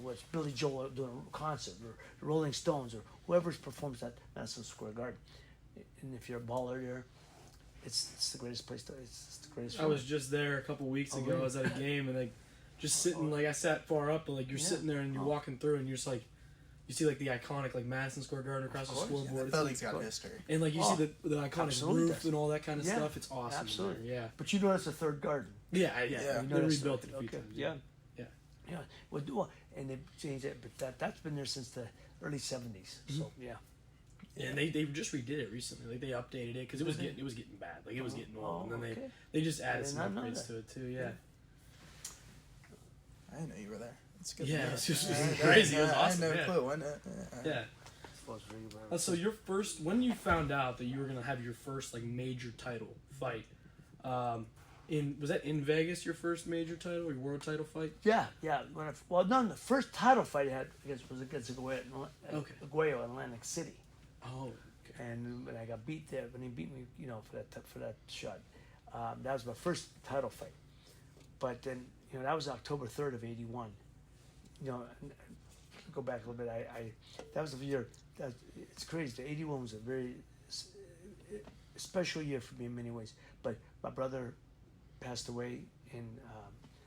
was Billy Joel doing a concert or Rolling Stones or whoever's performs at Madison Square Garden, and if you're a baller there. It's the greatest place it's the greatest. I was just there a couple weeks ago. Really? I was at a game and just sitting I sat far up, but you're sitting there and you're walking through and you're just you see the iconic Madison Square Garden across the scoreboard. Yeah, the building's got history. And you see the iconic roof and all that kind of stuff. It's awesome. Absolutely. Yeah. But that's the third garden. Yeah. They rebuilt it a few times. Yeah. Well, and they changed it, but that's been there since the early '70s. Mm-hmm. So yeah. Yeah, and they just redid it recently. They updated it because it was getting bad. It was getting old, and then they just added some upgrades to it too. Yeah. I didn't know you were there. It's good. Yeah, it was just crazy. It was awesome. I had no clue. Wasn't it? Yeah. So when you found out that you were gonna have your first major title fight, was that in Vegas? Your first major title, your world title fight? Yeah. The first title fight I had was against Aguayo in Atlantic City. Oh, okay. And when I got beat there, when he beat me, for that shot, that was my first title fight. But then, that was October 3rd of '81. Go back a little bit. That was the year. It's crazy. '81 was a very special year for me in many ways. But my brother passed away in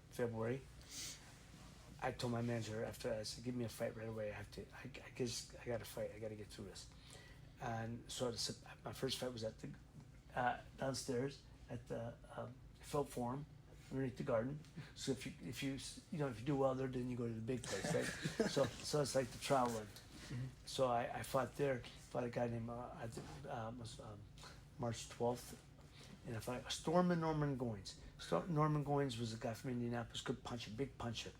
February. I told my manager after I said, "Give me a fight right away. I got to fight. I got to get through this." And so my first fight was at the downstairs at the Felt Forum underneath the Garden. So if you do well there, then you go to the big place, right? so it's like the trial run. Mm-hmm. So I fought there. Fought a guy named March 12th, and I fought Storm Norman Goins. Norman Goins was a guy from Indianapolis, good puncher, big puncher.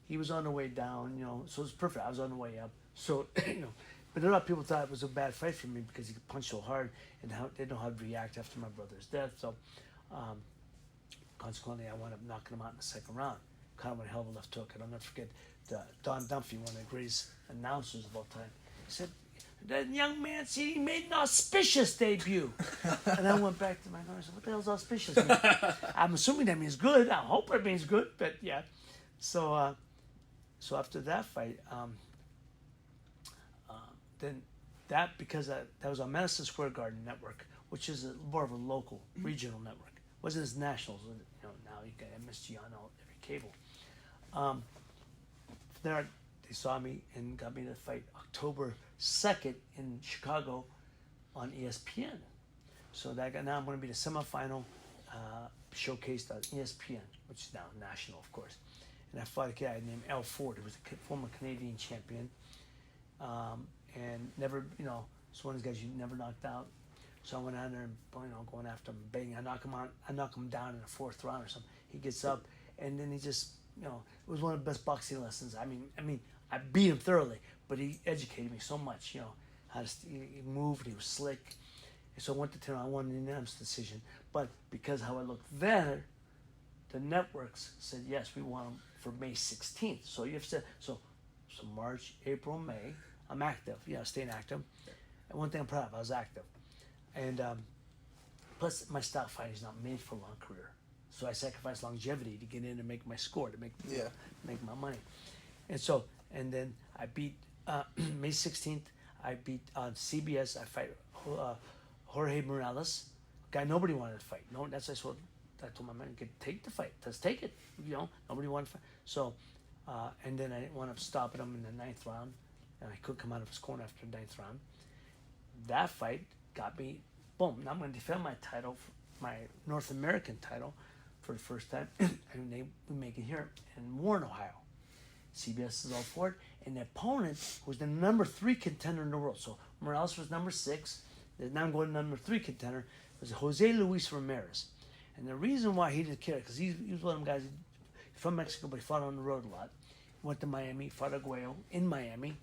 He was on the way down, so it was perfect. I was on the way up. So but a lot of people thought it was a bad fight for me because he could punch so hard and they didn't know how to react after my brother's death. So, consequently, I wound up knocking him out in the second round. Kind of a hell of a left hook. And I'll never forget Don Dunphy, one of the greatest announcers of all time. He said, That young Mancini made an auspicious debut. And I went back to my car and said, what the hell's auspicious mean? I'm assuming that means good. I hope it means good, but yeah. So after that fight, then that, because that was on Madison Square Garden Network, which is more of a local, regional network. It wasn't as national as, now you got MSG on every cable. There, they saw me and got me to fight October 2nd in Chicago on ESPN. So now I'm going to be the semifinal showcased on ESPN, which is now national, of course. And I fought a guy named Ep.4. He was a former Canadian champion. And never, it's one of those guys you never knocked out. So I went out there and, going after him, bang. I knock him down in the fourth round or something. He gets up, and then he just, it was one of the best boxing lessons. I mean, I beat him thoroughly, but he educated me so much, how to, he moved, he was slick. And so I went to 10, I won an unanimous decision. But because how I looked there, the networks said, yes, we want him for May 16th. So you have to, so March, April, May, I'm active, staying active. And one thing I'm proud of, I was active. And plus, my style fighting is not made for a long career. So I sacrificed longevity to get in and make my score, to make my money. And then I beat, May 16th, I beat on CBS, I fight Jorge Morales, guy nobody wanted to fight. No, that's what I told my man, take the fight, let's take it. Nobody wanted to fight. So, and then I didn't want to stop him in the 9th round, and I could come out of his corner after the 9th round. That fight got me, boom, now I'm going to defend my title, my North American title, for the first time, and we make it here in Warren, Ohio. CBS is all for it, and the opponent was the number 3 contender in the world. So Morales was number 6, now I'm going to number 3 contender, was Jose Luis Ramirez. And the reason why he didn't care, because he was one of them guys from Mexico, but he fought on the road a lot. Went to Miami, fought Aguayo in Miami,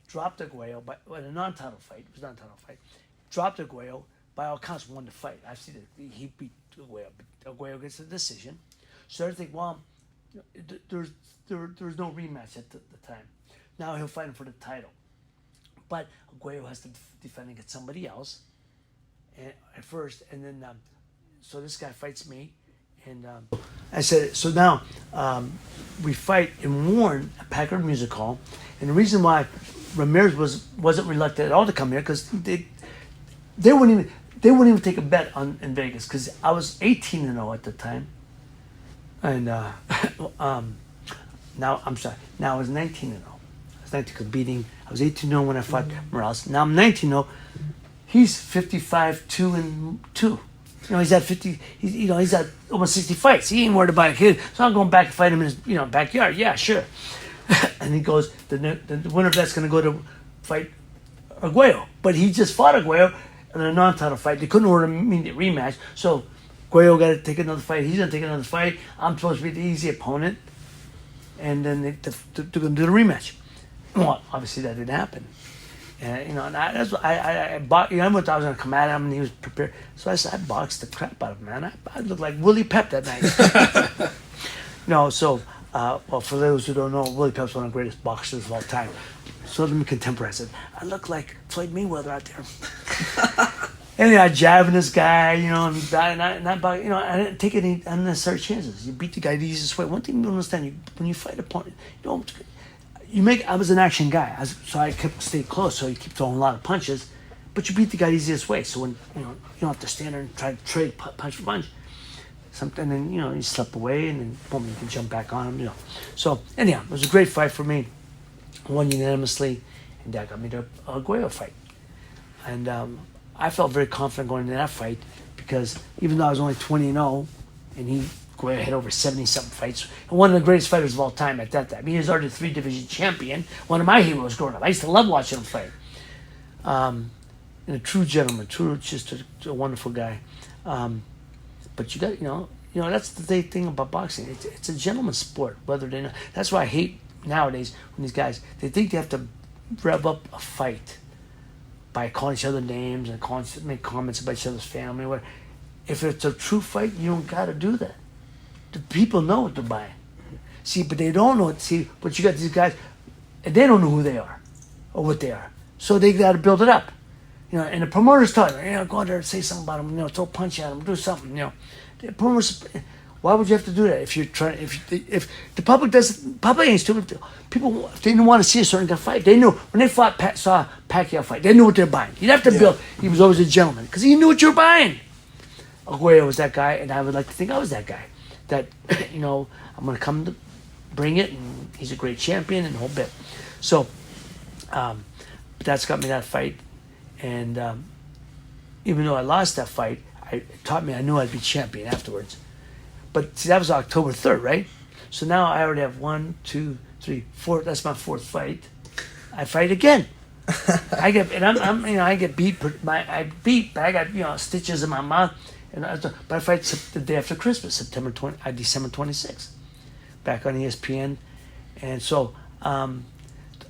dropped Aguayo in a non-title fight. It was a non-title fight. Dropped Aguayo, by all accounts, won the fight. I've seen it. He beat Aguayo, but Aguayo gets a decision. So I think, well, there's no rematch at the time. Now he'll fight him for the title. But Aguayo has to defend against somebody else at first, and then so this guy fights me, and I said, so now we fight in Warren at Packard Music Hall, and the reason why Ramirez wasn't reluctant at all to come here, because they wouldn't even take a bet in Vegas, because I was 18-0 at the time, and now I'm sorry, now I was 19-0. I was 19 because I was 18-0 when I fought Morales. Now I'm 19-0. He's 55-2-2. He's at 50. He's at almost 60 fights. He ain't worried about a kid. So I'm going back and fight him in his backyard. Yeah, sure. And he goes, the winner of that's going to go to fight Aguayo. But he just fought Aguayo in a non-title fight. They couldn't order an immediate rematch. So Aguayo got to take another fight. He's going to take another fight. I'm supposed to be the easy opponent. And then they're going to do the rematch. Well, obviously that didn't happen. And I went. I was going to come at him, and he was prepared. So I boxed the crap out of him, man. I looked like Willie Pep that night. Well, for those who don't know, Willie Pep's one of the greatest boxers of all time. So let me contemporize it. I look like Floyd Mayweather out there. Anyway, I jabbing this guy, I didn't take any unnecessary chances. You beat the guy the easiest way. One thing you don't understand, when you fight an opponent, I was an action guy, so I kept stay close, so you keep throwing a lot of punches, but you beat the guy the easiest way. So when you don't have to stand there and try to trade punch for punch. Something, and you slip away, and then boom, you can jump back on him. So anyhow, it was a great fight for me. I won unanimously, and that got me to a Aguayo fight. And I felt very confident going into that fight because even though I was only 20-0, and Aguayo had over 70-something fights, and one of the greatest fighters of all time at that time. He was already 3-division champion, one of my heroes growing up. I used to love watching him fight. And a true gentleman, just a wonderful guy. But you got, that's the thing about boxing. It's a gentleman's sport, whether they know. That's why I hate nowadays when these guys, they think they have to rev up a fight by calling each other names and make comments about each other's family. Whatever. If it's a true fight, you don't got to do that. The people know what they're buying. See, but they don't know it. See, but you got these guys, and they don't know who they are or what they are. So they got to build it up. And the promoters tell you, go out there and say something about him, throw a punch at him, do something, The promoters, why would you have to do that if you're trying? If the public doesn't, public ain't stupid. People, if they didn't want to see a certain guy fight, they knew when they saw Pacquiao fight, they knew what they were buying. You'd have to build. He was always a gentleman because he knew what you were buying. Aguayo was that guy, and I would like to think I was that guy. That I'm going to come to bring it, and he's a great champion and the whole bit. So, but that's got me that fight, and even though I lost that fight, it taught me I knew I'd be champion afterwards. But see, that was October 3rd, right? So now I already have 1, 2, 3, 4. That's my 4th fight. I fight again. I get beat. But I got stitches in my mouth. But I fight the day after Christmas, December 26th, back on ESPN. And so,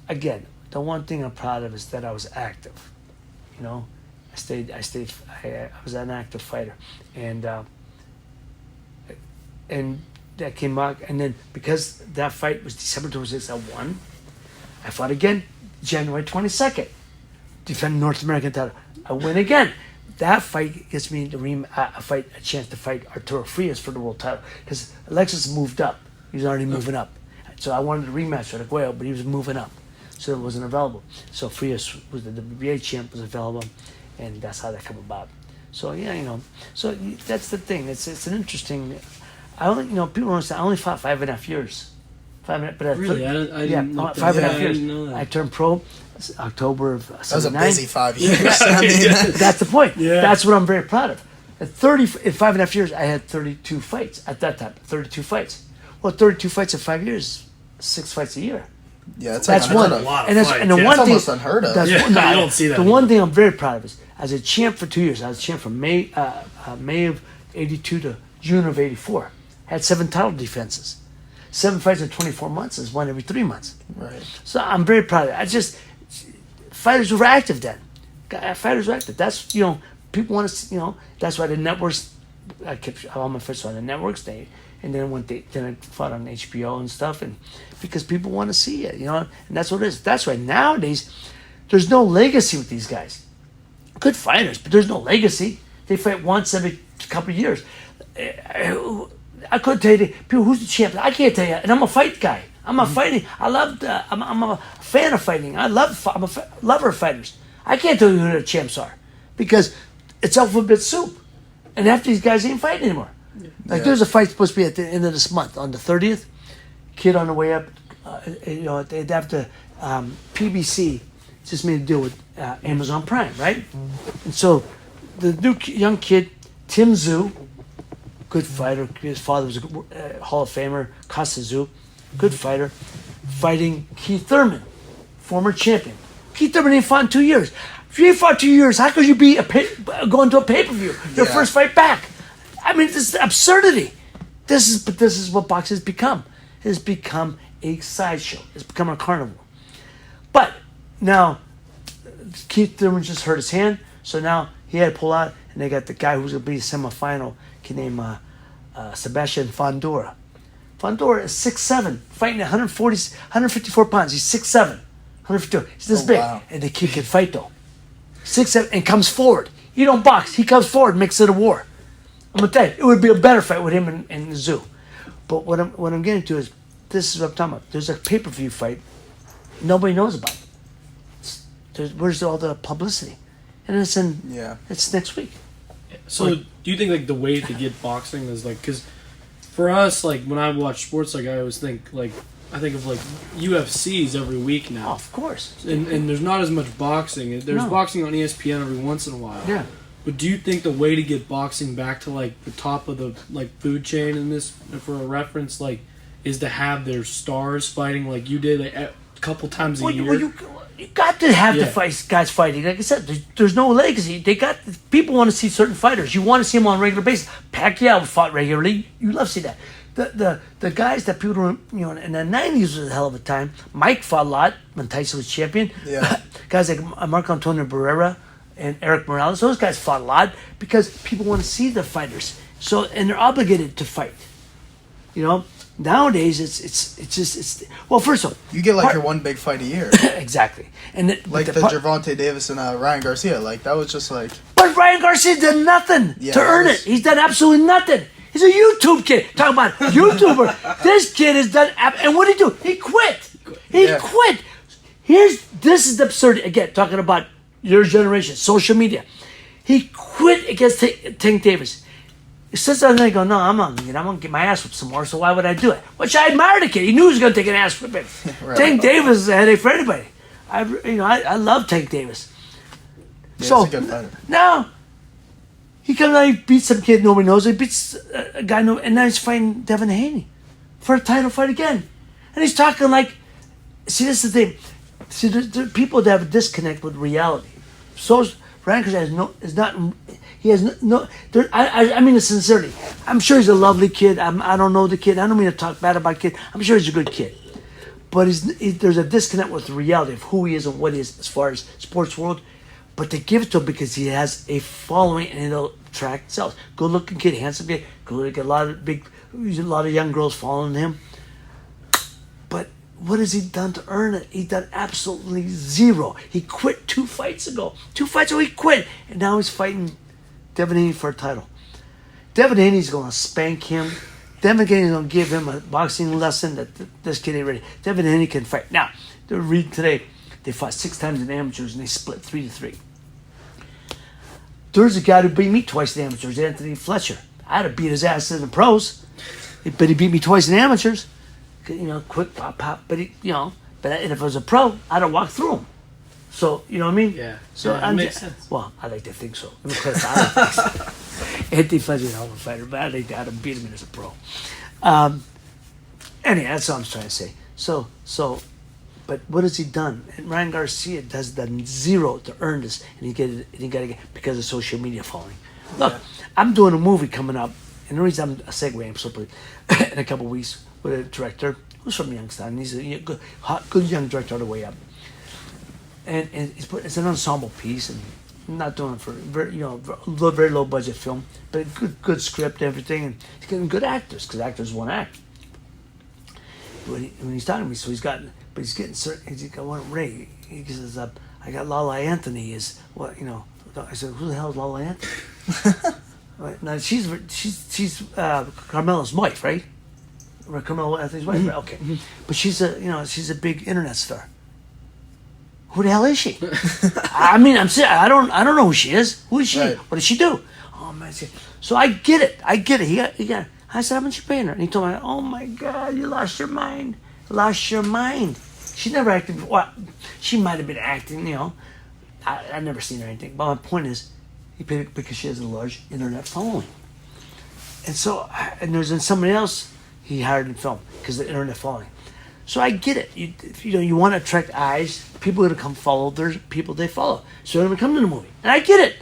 again, the one thing I'm proud of is that I was active. I was an active fighter, and that came out. And then because that fight was December 26th, I won. I fought again, January 22nd, defending North American title. I win again. That fight gets me a chance to fight Arturo Frias for the world title because Alexis moved up. He was already moving up. So I wanted a rematch with Aguayo, but he was moving up, so it wasn't available. So Frias was the WBA champ, was available, and that's how that came about. So so that's the thing. It's an interesting. People don't say I only fought 5.5 years. 5.5, but really, I didn't 5.5 years. Know that. I turned pro October of '79. That was a busy 5 years. That's the point. Yeah. That's what I'm very proud of. In 5.5 years, I had 32 fights at that time. 32 fights. Well, 32 fights in 5 years, 6 fights a year. Yeah, that's one. A lot of and that's fights. And the one That's thing, almost unheard of. That's you don't see that. The one thing I'm very proud of is, as a champ for 2 years, I was champ from May of '82 to June of '84. Had 7 title defenses. 7 fights in 24 months is 1 every 3 months. Right. So I'm very proud of it. Fighters were active then. Fighters were active. That's, people want to, that's why the networks, I kept all my fights on the networks. And then then I fought on HBO and stuff, and because people want to see it, and that's what it is. That's why nowadays, there's no legacy with these guys. Good fighters, but there's no legacy. They fight once every couple of years. I couldn't tell you people who's the champion. I can't tell you, and I'm a fight guy. I'm a fighting. I'm a fan of fighting. I'm a lover of fighters. I can't tell you who the champs are because it's alphabet soup, and half these guys ain't fighting anymore. There's a fight supposed to be at the end of this month on the 30th. Kid on the way up. They'd have to PBC just made a deal with Amazon Prime, right? And so the young kid Tim Zhu. Good fighter. His father was a Hall of Famer, Costa Zhu. Good fighter. Fighting Keith Thurman, former champion. Keith Thurman ain't fought in 2 years. If you ain't fought 2 years, how could you be going to a pay-per-view? Your first fight back. I mean, this is absurdity. This is what boxing has become. It has become a sideshow. It's become a carnival. But now, Keith Thurman just hurt his hand, so now he had to pull out, and they got the guy who's going to be a semifinal, named Sebastian Fondora. Fondora is 6'7", fighting at 154 pounds. He's 6'7", 154. He's this big. Wow. And the kid can fight, though. 6'7", and comes forward. You don't box. He comes forward and makes it a war. I'm going to tell you, it would be a better fight with him and Zoo. But what I'm getting to is, this is what I'm talking about. There's a pay-per-view fight nobody knows about. Where's all the publicity? And it's next week. So do you think the way to get boxing is because for us, when I watch sports, I always think I think of UFCs every week now. Oh, of course. And there's not as much boxing. There's boxing on ESPN every once in a while. Yeah. But do you think the way to get boxing back to the top of the food chain in this, for a reference, is to have their stars fighting like you did a couple times a year? You got to have the guys fighting. Like I said, there's no legacy. People want to see certain fighters. You want to see them on a regular basis. Pacquiao fought regularly. You love to see that. The guys that people don't, in the 90s was a hell of a time. Mike fought a lot when Tyson was champion. Yeah. Guys like Marco Antonio Barrera and Eric Morales, those guys fought a lot because people want to see the fighters. So, and they're obligated to fight. Nowadays, it's well. First of all, You get like your one big fight a year. exactly, and Like the Gervonta Davis and Ryan Garcia. Like, that was just like... But Ryan Garcia did nothing to earn it. He's done absolutely nothing. He's a YouTube kid. Talk about YouTuber. This kid has done... And what did he do? He quit. He quit. This is the absurdity. Again, talking about your generation, social media. He quit against Tank Davis. Since then, I go, no, I'm gonna get my ass whipped some more. So why would I do it? Which I admire the kid. He knew he was gonna take an ass whipping. Right. Tank Davis is a headache for anybody. I love Tank Davis. Yeah, so he's a good fighter. now he comes out, he beats some kid nobody knows. He beats a guy, and now he's fighting Devin Haney for a title fight again. And he's talking like, see, this is the thing. See, there people that have a disconnect with reality. So Ryan Garcia I mean it sincerely. I'm sure he's a lovely kid. I don't know the kid. I don't mean to talk bad about the kid. I'm sure he's a good kid. But there's a disconnect with the reality of who he is and what he is as far as sports world. But they give it to him because he has a following and it'll attract sales. Good looking kid, handsome kid. Get a lot of young girls following him. But what has he done to earn it? He's done absolutely zero. He quit 2 fights ago. 2 fights ago he quit. And now he's fighting Devin Haney for a title. Devin Haney's going to spank him. Devin Haney's going to give him a boxing lesson that this kid ain't ready. Devin Haney can fight. Now, read today, they fought 6 times in amateurs and they split 3-3. There's a guy who beat me twice in amateurs, Anthony Fletcher. I'd have beat his ass in the pros, but he beat me twice in amateurs. Quick pop, but and if it was a pro, I'd have walked through him. So, you know what I mean? Yeah. So that makes sense. Well, I like to think so. Anthony Fletcher's a hell of a fighter, but I'd have beat him as a pro. Anyway, that's all I'm trying to say. So, but what has he done? And Ryan Garcia has done zero to earn this, and he got to get because of social media following. Look, I'm doing a movie coming up, and the reason I'm a segue, I'm so pleased, in a couple of weeks with a director who's from Youngstown. He's a good young director all the way up, and it's an ensemble piece, and I'm not doing it for very low budget film, but good script, everything, and he's getting good actors because actors want to act. When he's talking to me, so he's got one Ray. He says, "I got Lala Anthony." Is what I said, "Who the hell is Lala Anthony?" Right. Now she's Carmelo's wife, right? Or Carmelo Anthony's wife, right? Okay, but she's a big internet star. Who the hell is she? I mean, I'm saying I don't know who she is. Who is she? Right. What does she do? Oh man, so I get it. He got. I said, how much you paying her? And he told me, oh my God, you lost your mind. She never acted. Well, she might have been acting, I've never seen her anything. But my point is, he paid it because she has a large internet following. And so, and there's somebody else he hired in film because of the internet following. So I get it. You want to attract eyes. People are going to come follow their people they follow. So they're going to come to the movie. And I get it.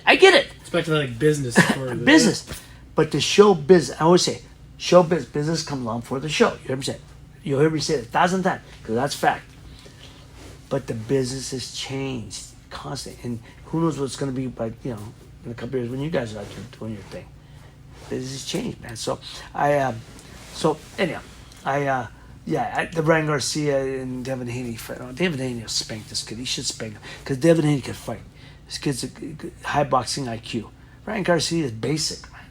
It's back to like business. Business. But the show business, I always say, show business comes along for the show. You'll hear me say it 1,000 times because that's fact. But the business has changed constantly, and who knows what it's going to be by in a couple years when you guys are out there doing your thing. Business has changed, man. So the Ryan Garcia and Devin Haney fight. Devin Haney will spank this kid. He should spank him because Devin Haney can fight. This kid's a high boxing IQ. Ryan Garcia is basic, man.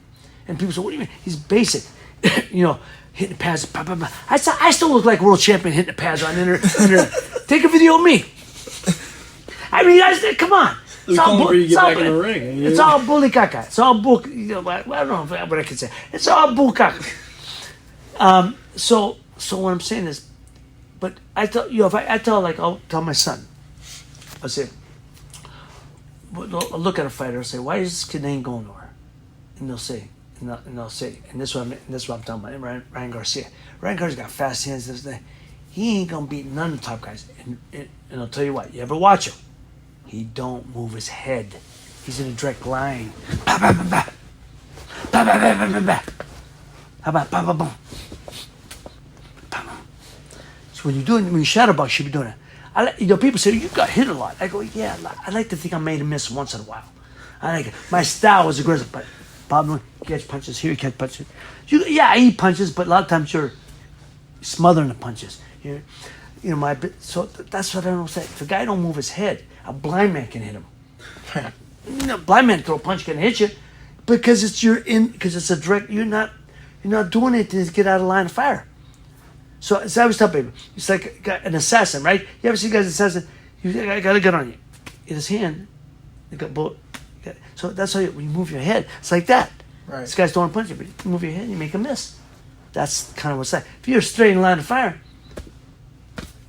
And people say, "What do you mean? He's basic." Hitting the pads. Bah, bah, bah. I still look like world champion hitting the pads on internet. Take a video of me. I mean, guys, come on. It's all ring. It's all bully caca. It's all bull. I don't know what I can say. It's all bull caca. So what I'm saying is, but I tell I'll tell my son, I say, I'll look at a fighter and say, why is this kid ain't going nowhere? And they'll say. And this is what I'm talking about. Ryan Garcia. Ryan Garcia's got fast hands. He ain't gonna beat none of the top guys. And I'll tell you what. You ever watch him? He don't move his head. He's in a direct line. How about So when you shadow box, you should be doing it. People say you got hit a lot. I go, yeah. I like to think I made a miss once in a while. I like it. My style was aggressive, but Bob, you catch punches here, you catch punches. I eat punches, but a lot of times smothering the punches. So that's what I don't say. If a guy don't move his head, a blind man can hit him. Blind man throw a punch can hit you, because it's a direct. You're not doing it to get out of line of fire. So I always tell people, it's like an assassin, right? You ever see guys assassin? I got a gun on you. In his hand, you got a bullet. So that's how when you move your head, it's like that. Right. This guy's throwing a punch, but you move your head, you make a miss. That's kind of what's that. If you're straight in line of fire,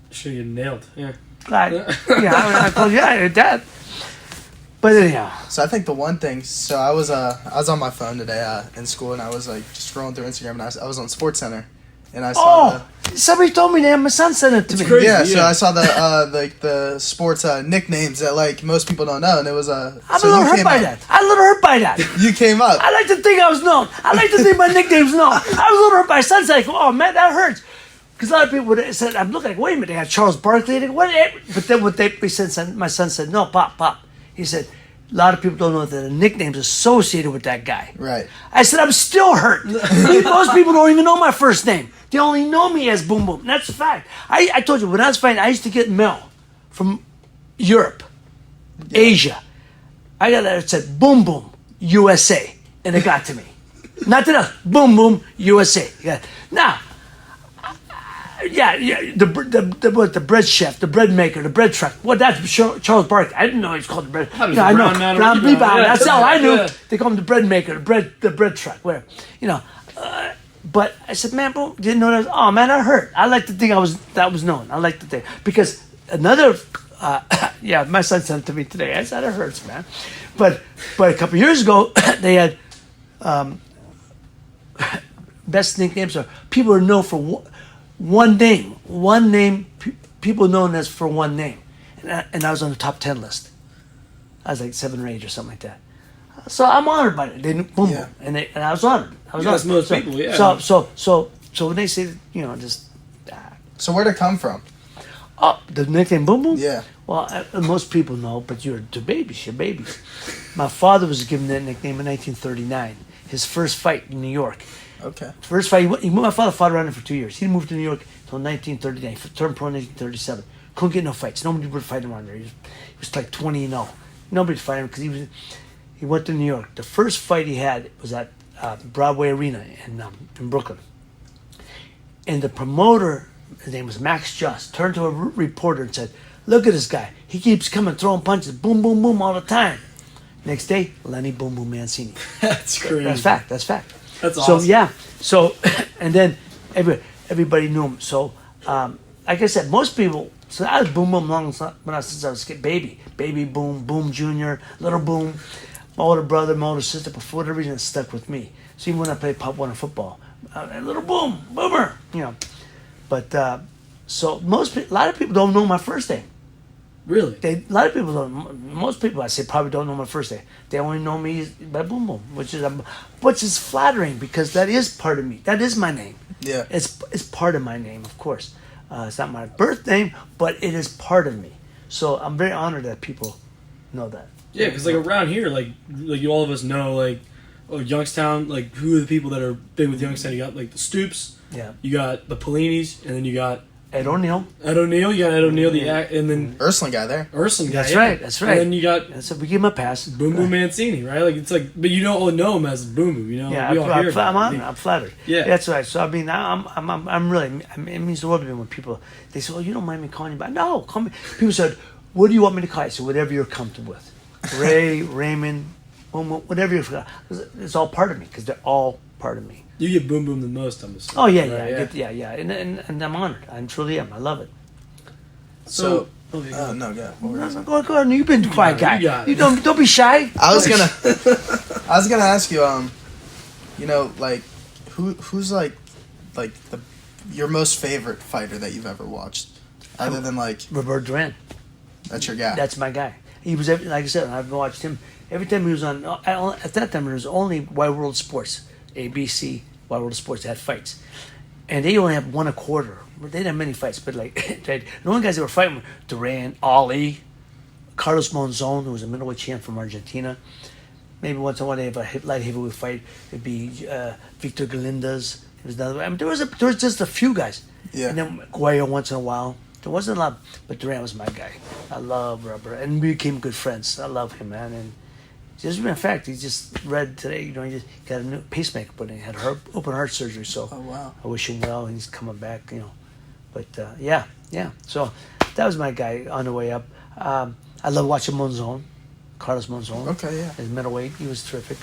sure you nailed. Yeah. I told you I did that. But anyhow. So I think the one thing. So I was on my phone today in school, and I was like just scrolling through Instagram, and I was on SportsCenter, and I saw. Somebody told me that. My son sent it to me. Crazy, yeah, so I saw the sports nicknames that like most people don't know, and it was I'm a little hurt by that. You came up. I like to think I was known. I like to think my nickname's known. I was a little hurt by. My son's like, oh man, that hurts. Because a lot of people would have said, I'm looking like, wait a minute, they had Charles Barkley. But then my son said, no, Pop. He said, a lot of people don't know that the nickname's associated with that guy. Right. I said, I'm still hurt. Most people don't even know my first name. They only know me as Boom Boom. And that's a fact. I told you, when I was fighting, I used to get mail from Europe, Asia. I got that. It said, Boom Boom, USA. And it got to me. Not to us. Boom Boom, USA. Now, the bread chef, the bread maker, the bread truck. Well, that's Charles Barkley. I didn't know he was called the bread. I know. Brown. That's all I knew. Yeah. They call him the bread maker, the bread truck. Whatever. But I said, man, bro, didn't know that. Oh man, I hurt. I like to think that was known. I like to think because another. My son sent it to me today. I said it hurts, man. But a couple years ago, they had best nicknames are people are known for one name, people known as for one name. And I was on the top 10 list. I was like 7 or 8 or something like that. So I'm honored by it. They boom, boom. And I was honored. That's most people, yeah. So when they say, just... So where'd it come from? Oh, the nickname Boom Boom? Yeah. Well, most people know, but you're babies. My father was given that nickname in 1939. His first fight in New York. Okay. First fight, my father fought around him for 2 years. He moved to New York until 1939. He turned pro in 1937. Couldn't get no fights. Nobody would fight him around there. He was like 20-0. Nobody would fight him because he went to New York. The first fight he had was at Broadway Arena in Brooklyn. And the promoter, his name was Max Just, turned to a reporter and said, look at this guy. He keeps coming, throwing punches, boom, boom, boom all the time. Next day, Lenny Boom Boom Mancini. That's crazy. That's fact. That's awesome. So and then everybody knew him. So like I said, most people. So I was Boom Boom since I was a baby. Baby Boom, Boom Junior, Little Boom. My older brother, my older sister. But for whatever reason, it stuck with me. So even when I played Pop Warner football, Little Boom, Boomer. But so a lot of people don't know my first name. Really? A lot of people don't. Most people, I say, probably don't know my first name. They only know me by Boom Boom, which is flattering because that is part of me. That is my name. Yeah. It's part of my name, of course. It's not my birth name, but it is part of me. So I'm very honored that people know that. Yeah, because like around here, like all of us know, like, Youngstown. Like, who are the people that are big with Youngstown? You got like the Stoops. Yeah. You got the Pellinis, and then you got Ed O'Neill. You got Ed O'Neill, and then Ursuline guy there. That's right. And then you got we give him a pass. Boom Boom Mancini, right? Like it's like, but you don't know him as Boom Boom, Yeah, we all hear I'm honored. I'm flattered. Yeah, that's right. So I mean, I'm really. It means the world to me when people they say, "Oh, you don't mind me calling you back?" No, call me. People said, "What do you want me to call you?" So whatever you're comfortable with, Ray, Raymond, whatever you're. It's all part of me because they're all part of me. You get Boom Boom the most, I'm assuming. Oh yeah, yeah. And I'm honored. I truly am. I love it. So no, go. Go on. You've been the quiet guy. You don't be shy. I was gonna ask you, like, who's like your most favorite fighter that you've ever watched, other than like Roberto Duran. That's your guy. That's my guy. He was, like I said, I've watched him every time he was on. At that time, it was only Wide World Sports, ABC, Wide World Sports had fights, and they only have one a quarter. They didn't have many fights, but like the only guys that were fighting were Duran, Ali, Carlos Monzon, who was a middleweight champ from Argentina. Maybe once in a while they have a light heavyweight fight. It'd be Victor Galindez. There was another. I mean, there was just a few guys. Yeah. And then Guayo once in a while. There wasn't a lot, but Durant was my guy. I love Rubber, and we became good friends. I love him, man. And just in fact, he just read today. You know, he just got a new pacemaker put in. He had open heart surgery, so Oh wow. I wish him well. He's coming back, you know. But yeah. So that was my guy on the way up. I love watching Monzon, Carlos Monzon. Okay, yeah. His middleweight, he was terrific.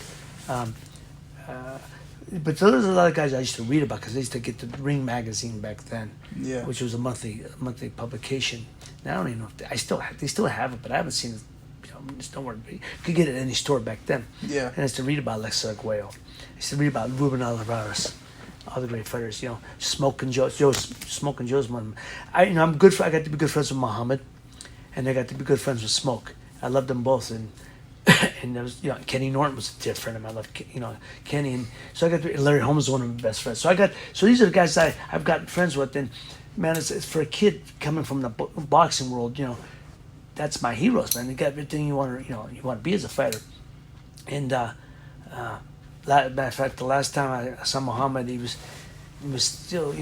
But there's a lot of guys I used to read about because I used to get the Ring magazine back then, Yeah. which was a monthly publication. And I don't even know if they still have it, but I haven't seen it. You know, just don't worry. You could get it in any store back then. Yeah. And I used to read about Alex Arguello. I used to read about Ruben Olivares, all the great fighters. You know, Smoking Joe's one. I got to be good friends with Muhammad, and I got to be good friends with Smoke. I loved them both, and there was, Kenny Norton was a dear friend of mine. I loved, Kenny, and so I got to, Larry Holmes was one of my best friends. So these are the guys I've gotten friends with, and man, it's for a kid coming from the boxing world, that's my heroes, man. They got everything you want to be as a fighter. And matter of fact, the last time I saw Muhammad, he was still,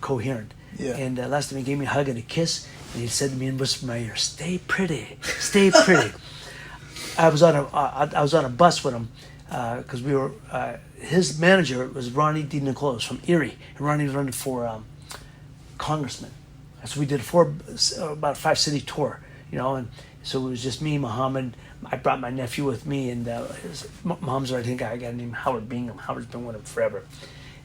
coherent. Yeah. And last time he gave me a hug and a kiss, and he said to me in whisper in my ear, "Stay pretty, stay pretty." I was on a bus with him because we were. His manager was Ronnie DiNicola from Erie, and Ronnie was running for congressman. So we did about a 5-city tour, and so it was just me, Muhammad. I brought my nephew with me, and Muhammad's right hand guy, a guy named Howard Bingham. Howard's been with him forever.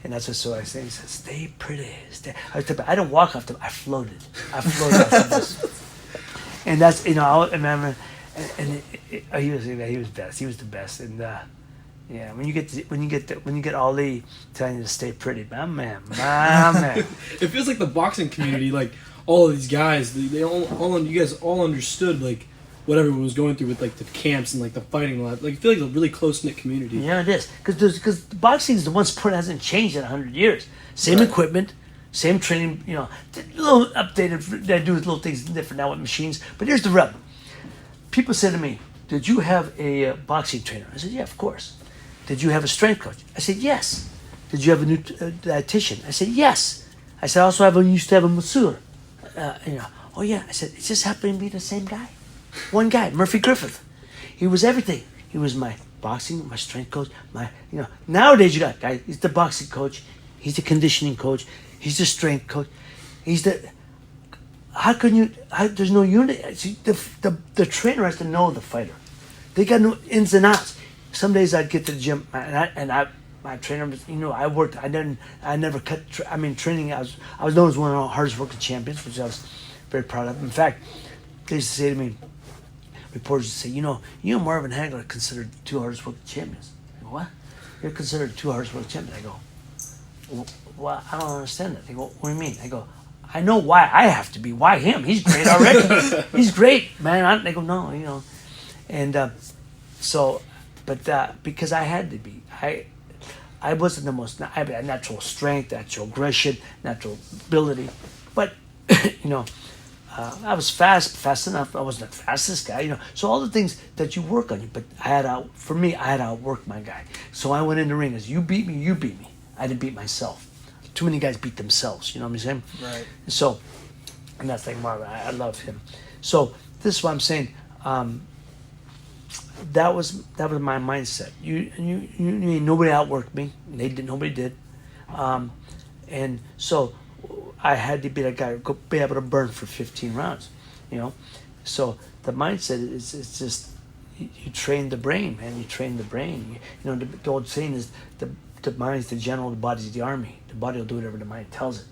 And that's what, so I say, he said, "Stay pretty, stay." I don't walk off I floated off the bus. And that's, he was best. He was the best. And when you get Ali telling you to stay pretty, my man. It feels like the boxing community, like all of these guys, they all you guys all understood like what everyone was going through with like the camps and like the fighting lot. Like I feel like a really close knit community. Yeah, it is because boxing is the one sport that hasn't changed in 100 years. Same equipment, same training. A little updated. They do little things different now with machines. But here's the rub. People say to me, "Did you have a boxing trainer?" I said, "Yeah, of course." "Did you have a strength coach?" I said, "Yes." "Did you have a dietitian?" I said, "Yes." I said, "I also used to have a masseur." "Oh yeah." I said, "It just happened to be the same guy. One guy, Murphy Griffith. He was everything. He was my boxing, my strength coach, Nowadays you got guy. He's the boxing coach. He's the conditioning coach. He's the strength coach. He's the. How can you? There's no unity. See, the trainer has to know the fighter. They got no ins and outs. Some days I'd get to the gym my trainer was, I worked. I never cut. Training. I was known as one of the hardest working champions, which I was very proud of. In fact, they used to say to me, reporters would say, you and Marvin Hagler are considered two hardest working champions. I go, "What? You're considered two hardest working champions?" I go, "Well, I don't understand that." They go, "What do you mean?" I go, "I know why I have to be. Why him? He's great already. He's great, man." They go, "No, And because I had to be. I wasn't the most, I had natural strength, natural aggression, natural ability. But, I was fast enough. I wasn't the fastest guy, So all the things that you work on, but I had to outwork my guy. So I went in the ring as, you beat me. I didn't beat myself. Too many guys beat themselves, you know what I'm saying? Right. So, and that's like Marvin. I love him. So this is what I'm saying. That was my mindset. Nobody outworked me. Nobody did. And so I had to be that guy, be able to burn for 15 rounds, So the mindset is it's just you train the brain, man. You train the brain. The old saying is the mind's the general, the body's the army. The body will do whatever the mind tells it.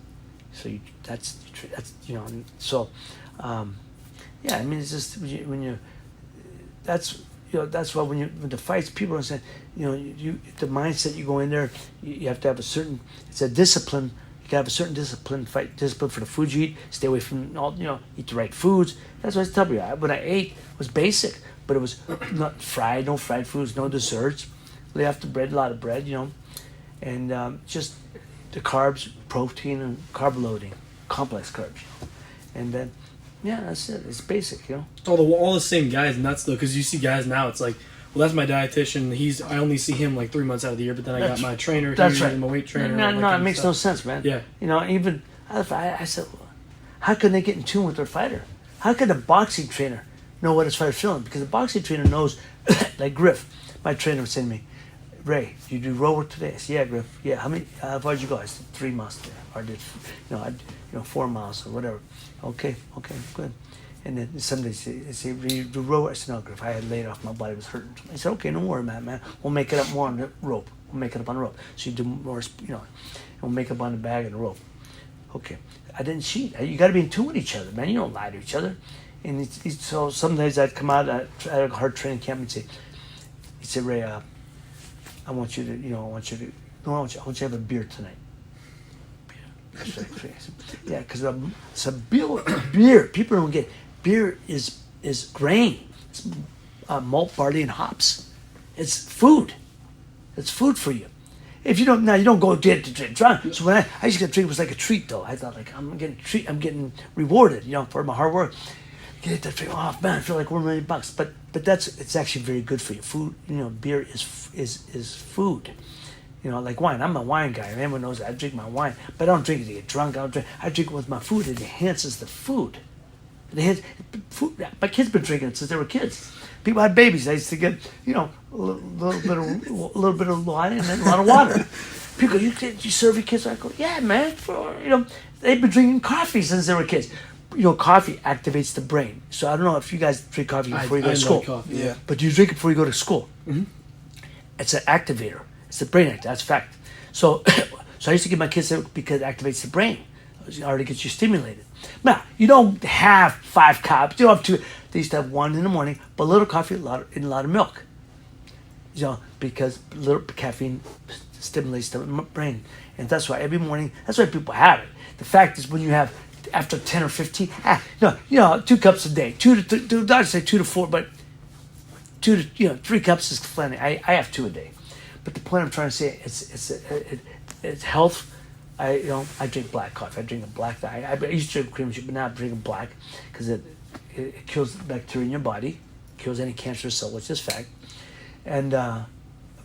So that's. It's just when you that's why when the fights, people are saying, the mindset you go in there, you have to have it's a discipline. You gotta have a certain discipline for the food you eat. Stay away from eat the right foods. That's what I tell you. What I ate was basic, but it was not fried, no fried foods, no desserts. Lay off the bread, a lot of bread, and just the carbs, protein, and carb loading, complex carbs, and then. Yeah, that's it. It's basic, It's all the same guys, and that's because you see guys now. It's like Well, that's my dietitian. I only see him like 3 months out of the year, but then I got my trainer That's here, right. my weight trainer. No, it makes no sense, man. Yeah. Even I said, how can they get in tune with their fighter? How could a boxing trainer know what his fighter's feeling? Because the boxing trainer knows, like Griff, my trainer was saying to me, Ray, you do row work today? I said, yeah, Griff. Yeah, how far did you go? I said, 3 miles today. Or I did, 4 miles or whatever. Okay, good. And then some days they say, you do row? I said, no, Griff, I had laid off, my body was hurting. I said, okay, don't worry, man. We'll make it up more on the rope. We'll make it up on the rope. So you do more, and we'll make it up on the bag and the rope. Okay. I didn't cheat. You got to be in tune with each other, man. You don't lie to each other. And so some days I'd come out at a hard training camp and say, Ray, I want you to have a beer tonight. Yeah, because beer, people don't get, beer is grain. It's malt, barley, and hops. It's food. It's food for you. If you don't, now you don't go get to drink drunk. So when I used to get drink, it was like a treat though. I thought like I'm getting rewarded, for my hard work. Get that drink. Oh man, I feel like we're $1 million. But it's actually very good for you. Food, beer is food. Like wine. I'm a wine guy. Everyone knows that. I drink my wine, but I don't drink it to get drunk. I drink it with my food. It enhances the food. Food. My kids been drinking it since they were kids. People had babies. I used to get, a little bit of wine and then a lot of water. People go, you serve your kids? I go, yeah, man. They've been drinking coffee since they were kids. Coffee activates the brain. So I don't know if you guys drink coffee before you go to school. Like coffee, yeah. But do you drink it before you go to school? Mm-hmm. It's an activator. It's the brain activator. That's a fact. So I used to give my kids it because it activates the brain. It already gets you stimulated. Now, you don't have 5 cups. You don't have 2. They used to have 1 in the morning, but a little coffee and a lot of milk. Because a little caffeine stimulates the brain. And that's why every morning, that's why people have it. The fact is when you have, after 10 or 15, 2 cups a day. Doctors say 2 to 4, but 3 cups is plenty. I have 2 a day. But the point I'm trying to say, it's health. I drink black coffee. I drink a black. I used to drink cream cheese, but now I'm drinking black because it kills the bacteria in your body, kills any cancerous cell, which is fact. And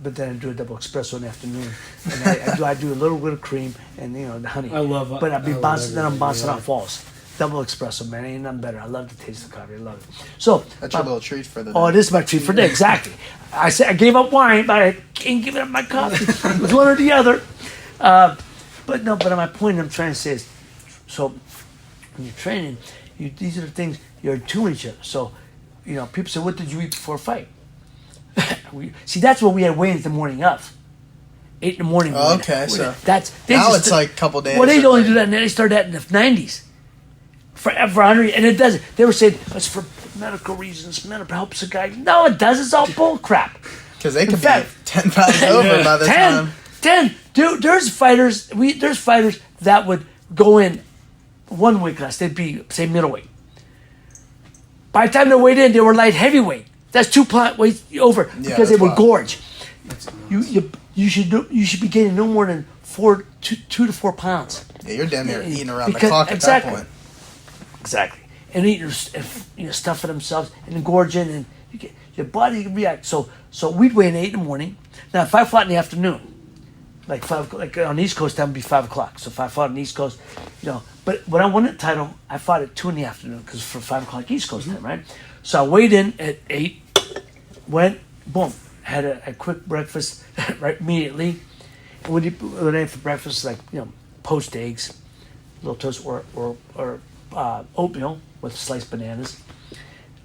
but then I do a double espresso in the afternoon, and I do a little bit of cream and the honey. I love it. But I'm bouncing off walls. Double espresso, man, ain't nothing better. I love the taste of coffee. I love it. So that's your little treat for the day. Oh, it is my treat for the day. Exactly. I said I gave up wine, but I can't give up my coffee. It was one or the other. But my point I'm trying to say is, so when you're training, these are the things you're in tune with each other. So, people say, "What did you eat before a fight?" That's what we had weigh-ins the morning of. 8 in the morning. Oh, okay, so now it's like a couple days. Well, they only do that, and they started that in the 90s. For 100, and it doesn't. They were saying it's for medical reasons. Medical helps a guy. No, it does. It's all bull crap. Because they could be 10 pounds over by the time. 10. Dude, there's fighters that would go in 1 weight class. They'd be, say, middleweight. By the time they weighed in, they were light heavyweight. That's 2 pounds weight over because they would gorge. You should be gaining no more than 2 to 4 pounds. Yeah, you're damn near eating around the clock at that point. Exactly. And eating stuff for themselves and gorging, and your body reacts. So we'd weigh in 8 in the morning. Now if I fought in the afternoon, like on the East Coast, that would be 5 o'clock. So if I fought on the East Coast, But when I won the title, I fought at 2 in the afternoon because for 5 o'clock East Coast time, right? So I weighed in at 8, went, boom, had a quick breakfast right immediately. And when I ate for breakfast, like poached eggs, little toast, or oatmeal with sliced bananas,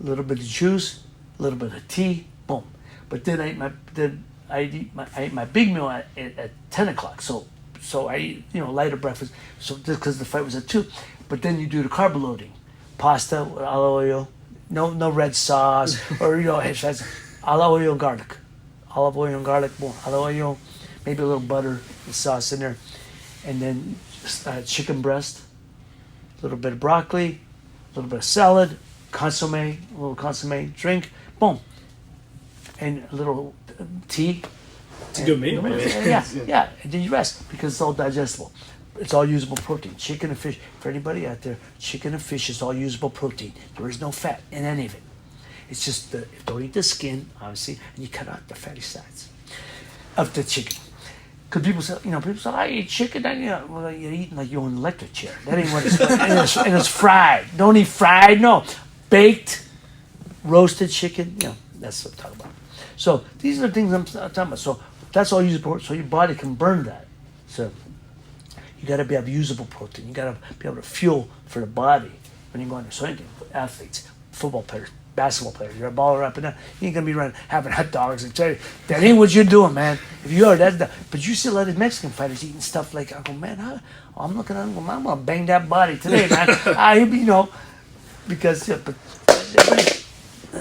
a little bit of juice, a little bit of tea, boom. But then I ate my big meal at 10 o'clock. So I eat lighter breakfast. So because the fight was at 2, but then you do the carb loading, pasta with olive oil, no red sauce or olive oil and garlic, boom, olive oil, maybe a little butter and sauce in there, and then chicken breast, a little bit of broccoli, a little bit of salad, a little consomme, drink, boom, and a little tea. It's a good meal. Yeah, and then you rest because it's all digestible. It's all usable protein. Chicken and fish, for anybody out there, chicken and fish is all usable protein. There is no fat in any of it. It's just don't eat the skin, obviously, and you cut out the fatty sides of the chicken. Because people say, I eat chicken. Well, you're eating like you're on an electric chair. That ain't what it's and it's fried. Don't eat fried, no. Baked, roasted chicken, that's what I'm talking about. So these are the things I'm talking about. So that's all usable, so your body can burn that. So you got to have usable protein. You got to be able to fuel for the body when you go on your swing game. Athletes, football players, basketball players, you're a baller up and down. You ain't gonna be running having hot dogs and that ain't what you're doing, man. If you are, but you see a lot of Mexican fighters eating stuff like, I go, man, I'm looking at them, I'm gonna bang that body today, man. Because but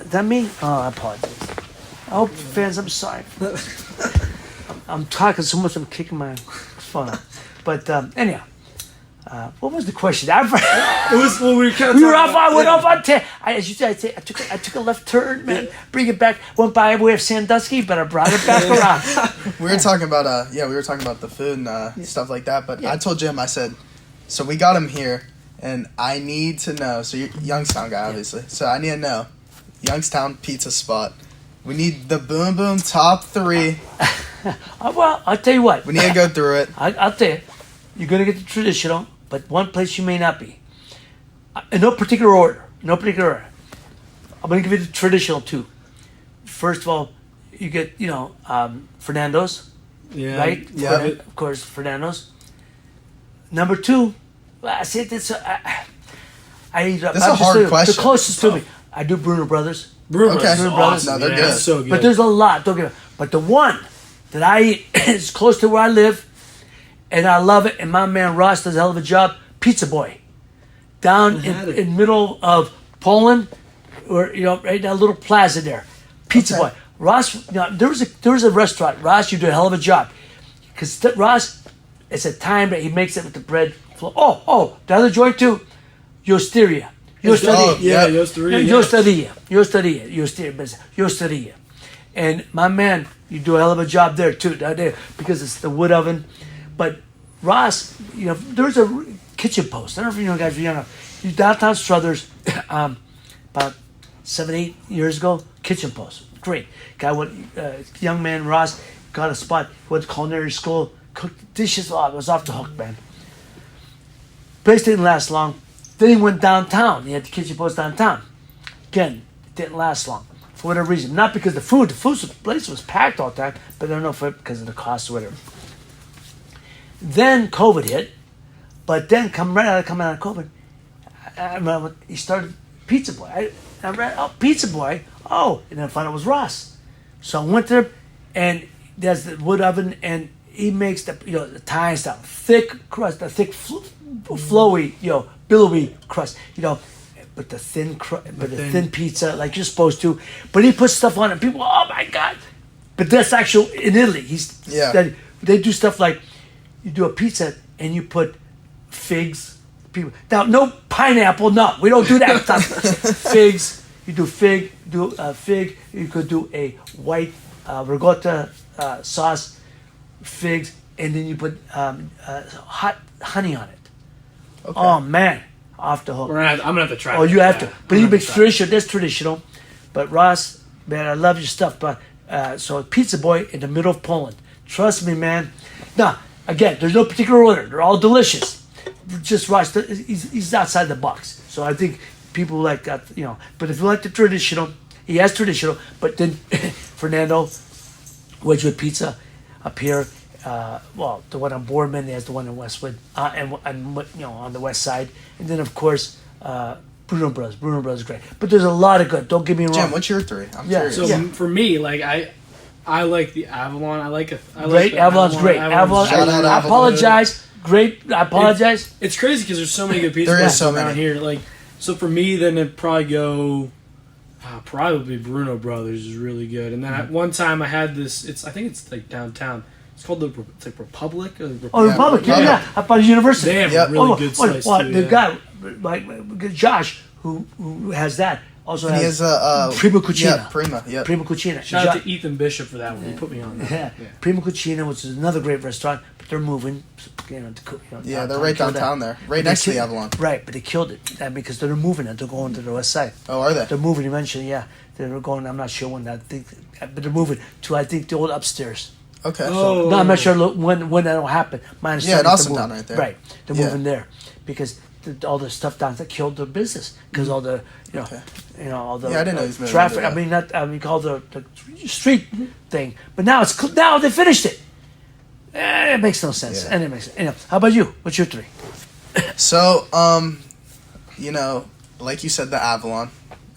that me? Oh, I apologize. I hope fans, I'm sorry. I'm talking so much, I'm kicking my phone up. But anyhow. What was the question? It was when we were off. I went off on 10. As you said, I took a left turn, man. Bring it back. Went by way of Sandusky, but I brought it back around. We were talking about we were talking about the food and stuff like that. But I told Jim, I said, so we got him here, and I need to know. So you're Youngstown guy, obviously. So I need to know Youngstown pizza spot. We need the Boom Boom top 3. Well, I'll tell you what. We need to go through it. I'll tell you. You're gonna get the traditional. But one place you may not be. In no particular order. I'm going to give you the traditional too. First of all, you get, Fernando's. Yeah. Right? Yeah. Of course, Fernando's. Number 2, I say this. I eat. That's a hard question. The closest to me, I do Bruno Brothers. Bruno Okay. Brothers. No, they're good. That's so good. But there's a lot. Don't get me. But the one that I eat is close to where I live. And I love it, and my man Ross does a hell of a job. Pizza Boy, down in middle of Poland, or right that little plaza there. Pizza Boy, Ross. There was a restaurant. Ross, you do a hell of a job, because Ross, it's a time that he makes it with the bread. Oh, the other joint too, Yosteria. Yosteria. And my man, you do a hell of a job there too, because it's the wood oven. But Ross, there's a kitchen post. I don't know if you guys are young enough. Downtown Struthers, about 7-8 years ago, kitchen post. Great. Guy went, young man Ross got a spot. Went to culinary school, cooked dishes. Oh, it was off the hook, man. Place didn't last long. Then he went downtown. He had the kitchen post downtown. Again, it didn't last long. For whatever reason. Not because the place was packed all the time, but I don't know if because of the cost or whatever. Then COVID hit, but then coming out of COVID, I remember he started Pizza Boy. I read, Pizza Boy, and then I found out it was Ross. So I went there, and there's the wood oven, and he makes the Italian style, thick crust, the thick, flowy, billowy crust, but the thin thin pizza like you're supposed to. But he puts stuff on it. People, oh my God! But that's actual in Italy. They do stuff like. You do a pizza and you put figs. Now, no pineapple, no. We don't do that stuff. Figs. You do fig. Fig. You could do a white ricotta sauce, figs, and then you put hot honey on it. Okay. Oh, man. Off the hook. I'm going to have to try it. Oh, you have to. But he makes traditional. That's traditional. But Ross, man, I love your stuff. But so Pizza Boy in the middle of Poland. Trust me, man. Now, again, there's no particular order. They're all delicious. Just Ross, he's outside the box. So I think people like that, But if you like the traditional, he has traditional. But then Fernando, Wedgwood Pizza up here. The one on Boardman, there's the one in Westwood, and on the west side. And then, of course, Bruno Brothers. Bruno Brothers is great. But there's a lot of good. Don't get me wrong. Jim, what's your 3? I'm curious. So for me, I like the Avalon. Avalon's great. Avalon. I apologize. Great. I apologize. It's crazy because there's so many good pizza places around here. So for me, then it'd probably go. Probably Bruno Brothers is really good. And then at one time I had this. I think it's like downtown. It's called Republic. Republic. Yeah. Up by the university. They have really good slice too. The guy like Josh who has that. Also And he has a Prima Cucina. Yeah, Prima. Yeah. Prima Cucina. Shout out to Ethan Bishop for that one. He put me on that. Yeah. Prima Cucina, which is another great restaurant, but they're moving. Yeah, they're right downtown there, right next to the Avalon. Right, but they killed it because they're moving it. They're going to the west side. Oh, are they? They're moving eventually. Yeah, they're going. I'm not sure when that. But they're moving to the old upstairs. Okay. So, no, I'm not sure when that'll happen. My understanding. Yeah, in Austintown, right there. Right, they're moving there because all the stuff down there killed their business because all the all the I didn't know he was moving traffic. into that. I mean called the street thing. But now now they finished it. It makes no sense. Yeah. And it makes how about you? What's your 3? So, like you said, the Avalon.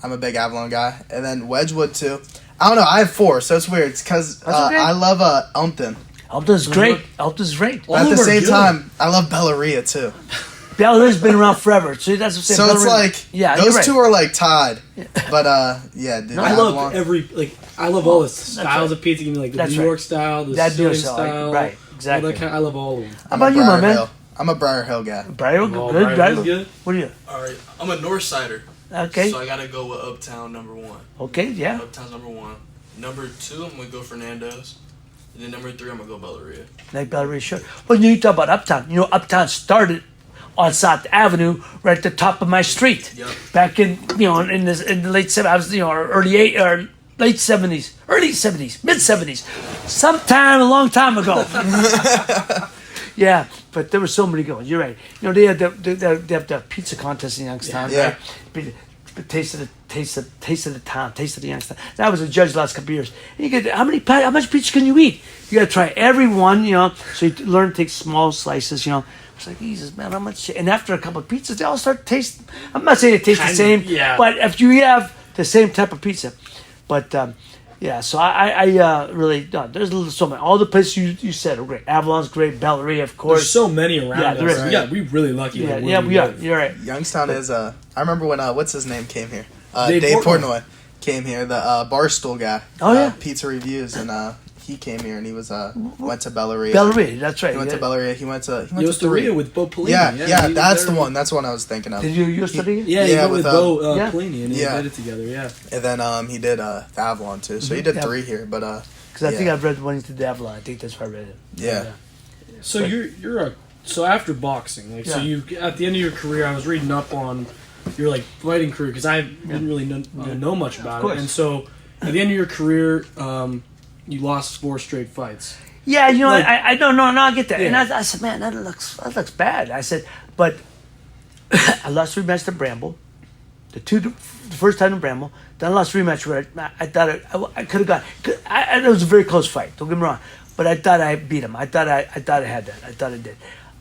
I'm a big Avalon guy. And then Wedgwood, too. I don't know. I have 4, so it's weird. It's because okay. I love Elmton. Elmton's great. Elmton's great. But at the same time, I love Bellaria, too. Bellaria's been around forever. So that's what I'm saying. So it's like, those two are like tied. But, dude. I love I love all the styles of pizza. You know, like the New York style, the Sicilian style. Right, exactly. I love all of them. How about you, my man? I'm a Briar Hill guy. Briar Hill, good. Briar Hill's good. What are you? All right, I'm a North Sider. Okay. So I gotta go with Uptown number 1. Okay, yeah. Uptown's number 1. Number 2, I'm gonna go Fernando's. And then number 3, I'm gonna go Bellaria. Like Bellaria, sure. Well, you talk about Uptown. You know, Uptown started on South Avenue, right at the top of my street. Yep. Back in in the late 70s, I was late 70s, early 70s, mid 70s, sometime a long time ago. Yeah, but there were so many going. You're right. You know, they have the pizza contest in Youngstown. Yeah. Right? Taste of the town, taste of the Youngstown. That was a judge last couple of years. And you get how much pizza can you eat? You got to try every one. So you learn to take small slices. It's like, Jesus, man, how much? And after a couple of pizzas, they all start tasting. I'm not saying it tastes the same, but if you have the same type of pizza, but so I really there's so many. All the places you said are great. Avalon's great. Bellaria, of course. There's so many around us. There is. Right? Yeah, we're really lucky. Yeah, we are. You're right. Youngstown is I remember when what's his name came here. Dave Portnoy came here. The Barstool guy. Oh yeah. Pizza reviews and he came here and he was went to Bellaria. Bellaria, that's right. He went to Bellaria. He went to Osteria with Bo Pelini. Yeah, that's the one. That's the one I was thinking of. Did you Osteria? He went with Bo Pelini and they did it together. Yeah. And then he did the Avalon too. So he did 3 here, but because I think I've read one to the Avalon. I think that's where I read it. Yeah. So so after boxing, so you at the end of your career, I was reading up on your fighting career because I didn't really know much about it, and so at the end of your career, you lost 4 straight fights. Yeah, I don't know. No, I get that, and I said, man, that looks bad. I said, but I lost 3 matches to Bramble, the first time to Bramble. Then I lost 3 matches where I thought I could have got. It was a very close fight. Don't get me wrong, but I thought I beat him. I thought I had that. I thought I did.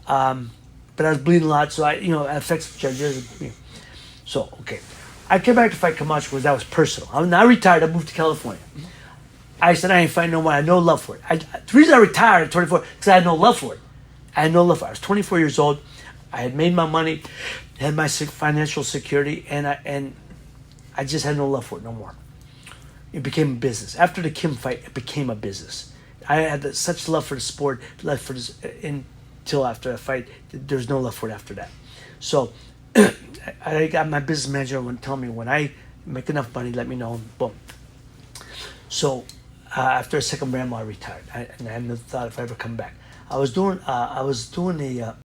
But I was bleeding a lot, so it affects the judges. So okay, I came back to fight Camacho because that was personal. I'm now retired. I moved to California. I said I ain't fighting no more. I had no love for it. The reason I retired at 24 because I had no love for it. I was 24 years old. I had made my money, had my financial security, and I just had no love for it no more. It became a business. After the Kim fight, it became a business. I had such love for the sport, love for this, until after the fight, there's no love for it after that. So I got my business manager would tell me when I make enough money, let me know. Boom. So after a second Bramble, I retired, and I hadn't thought if I ever come back. I was doing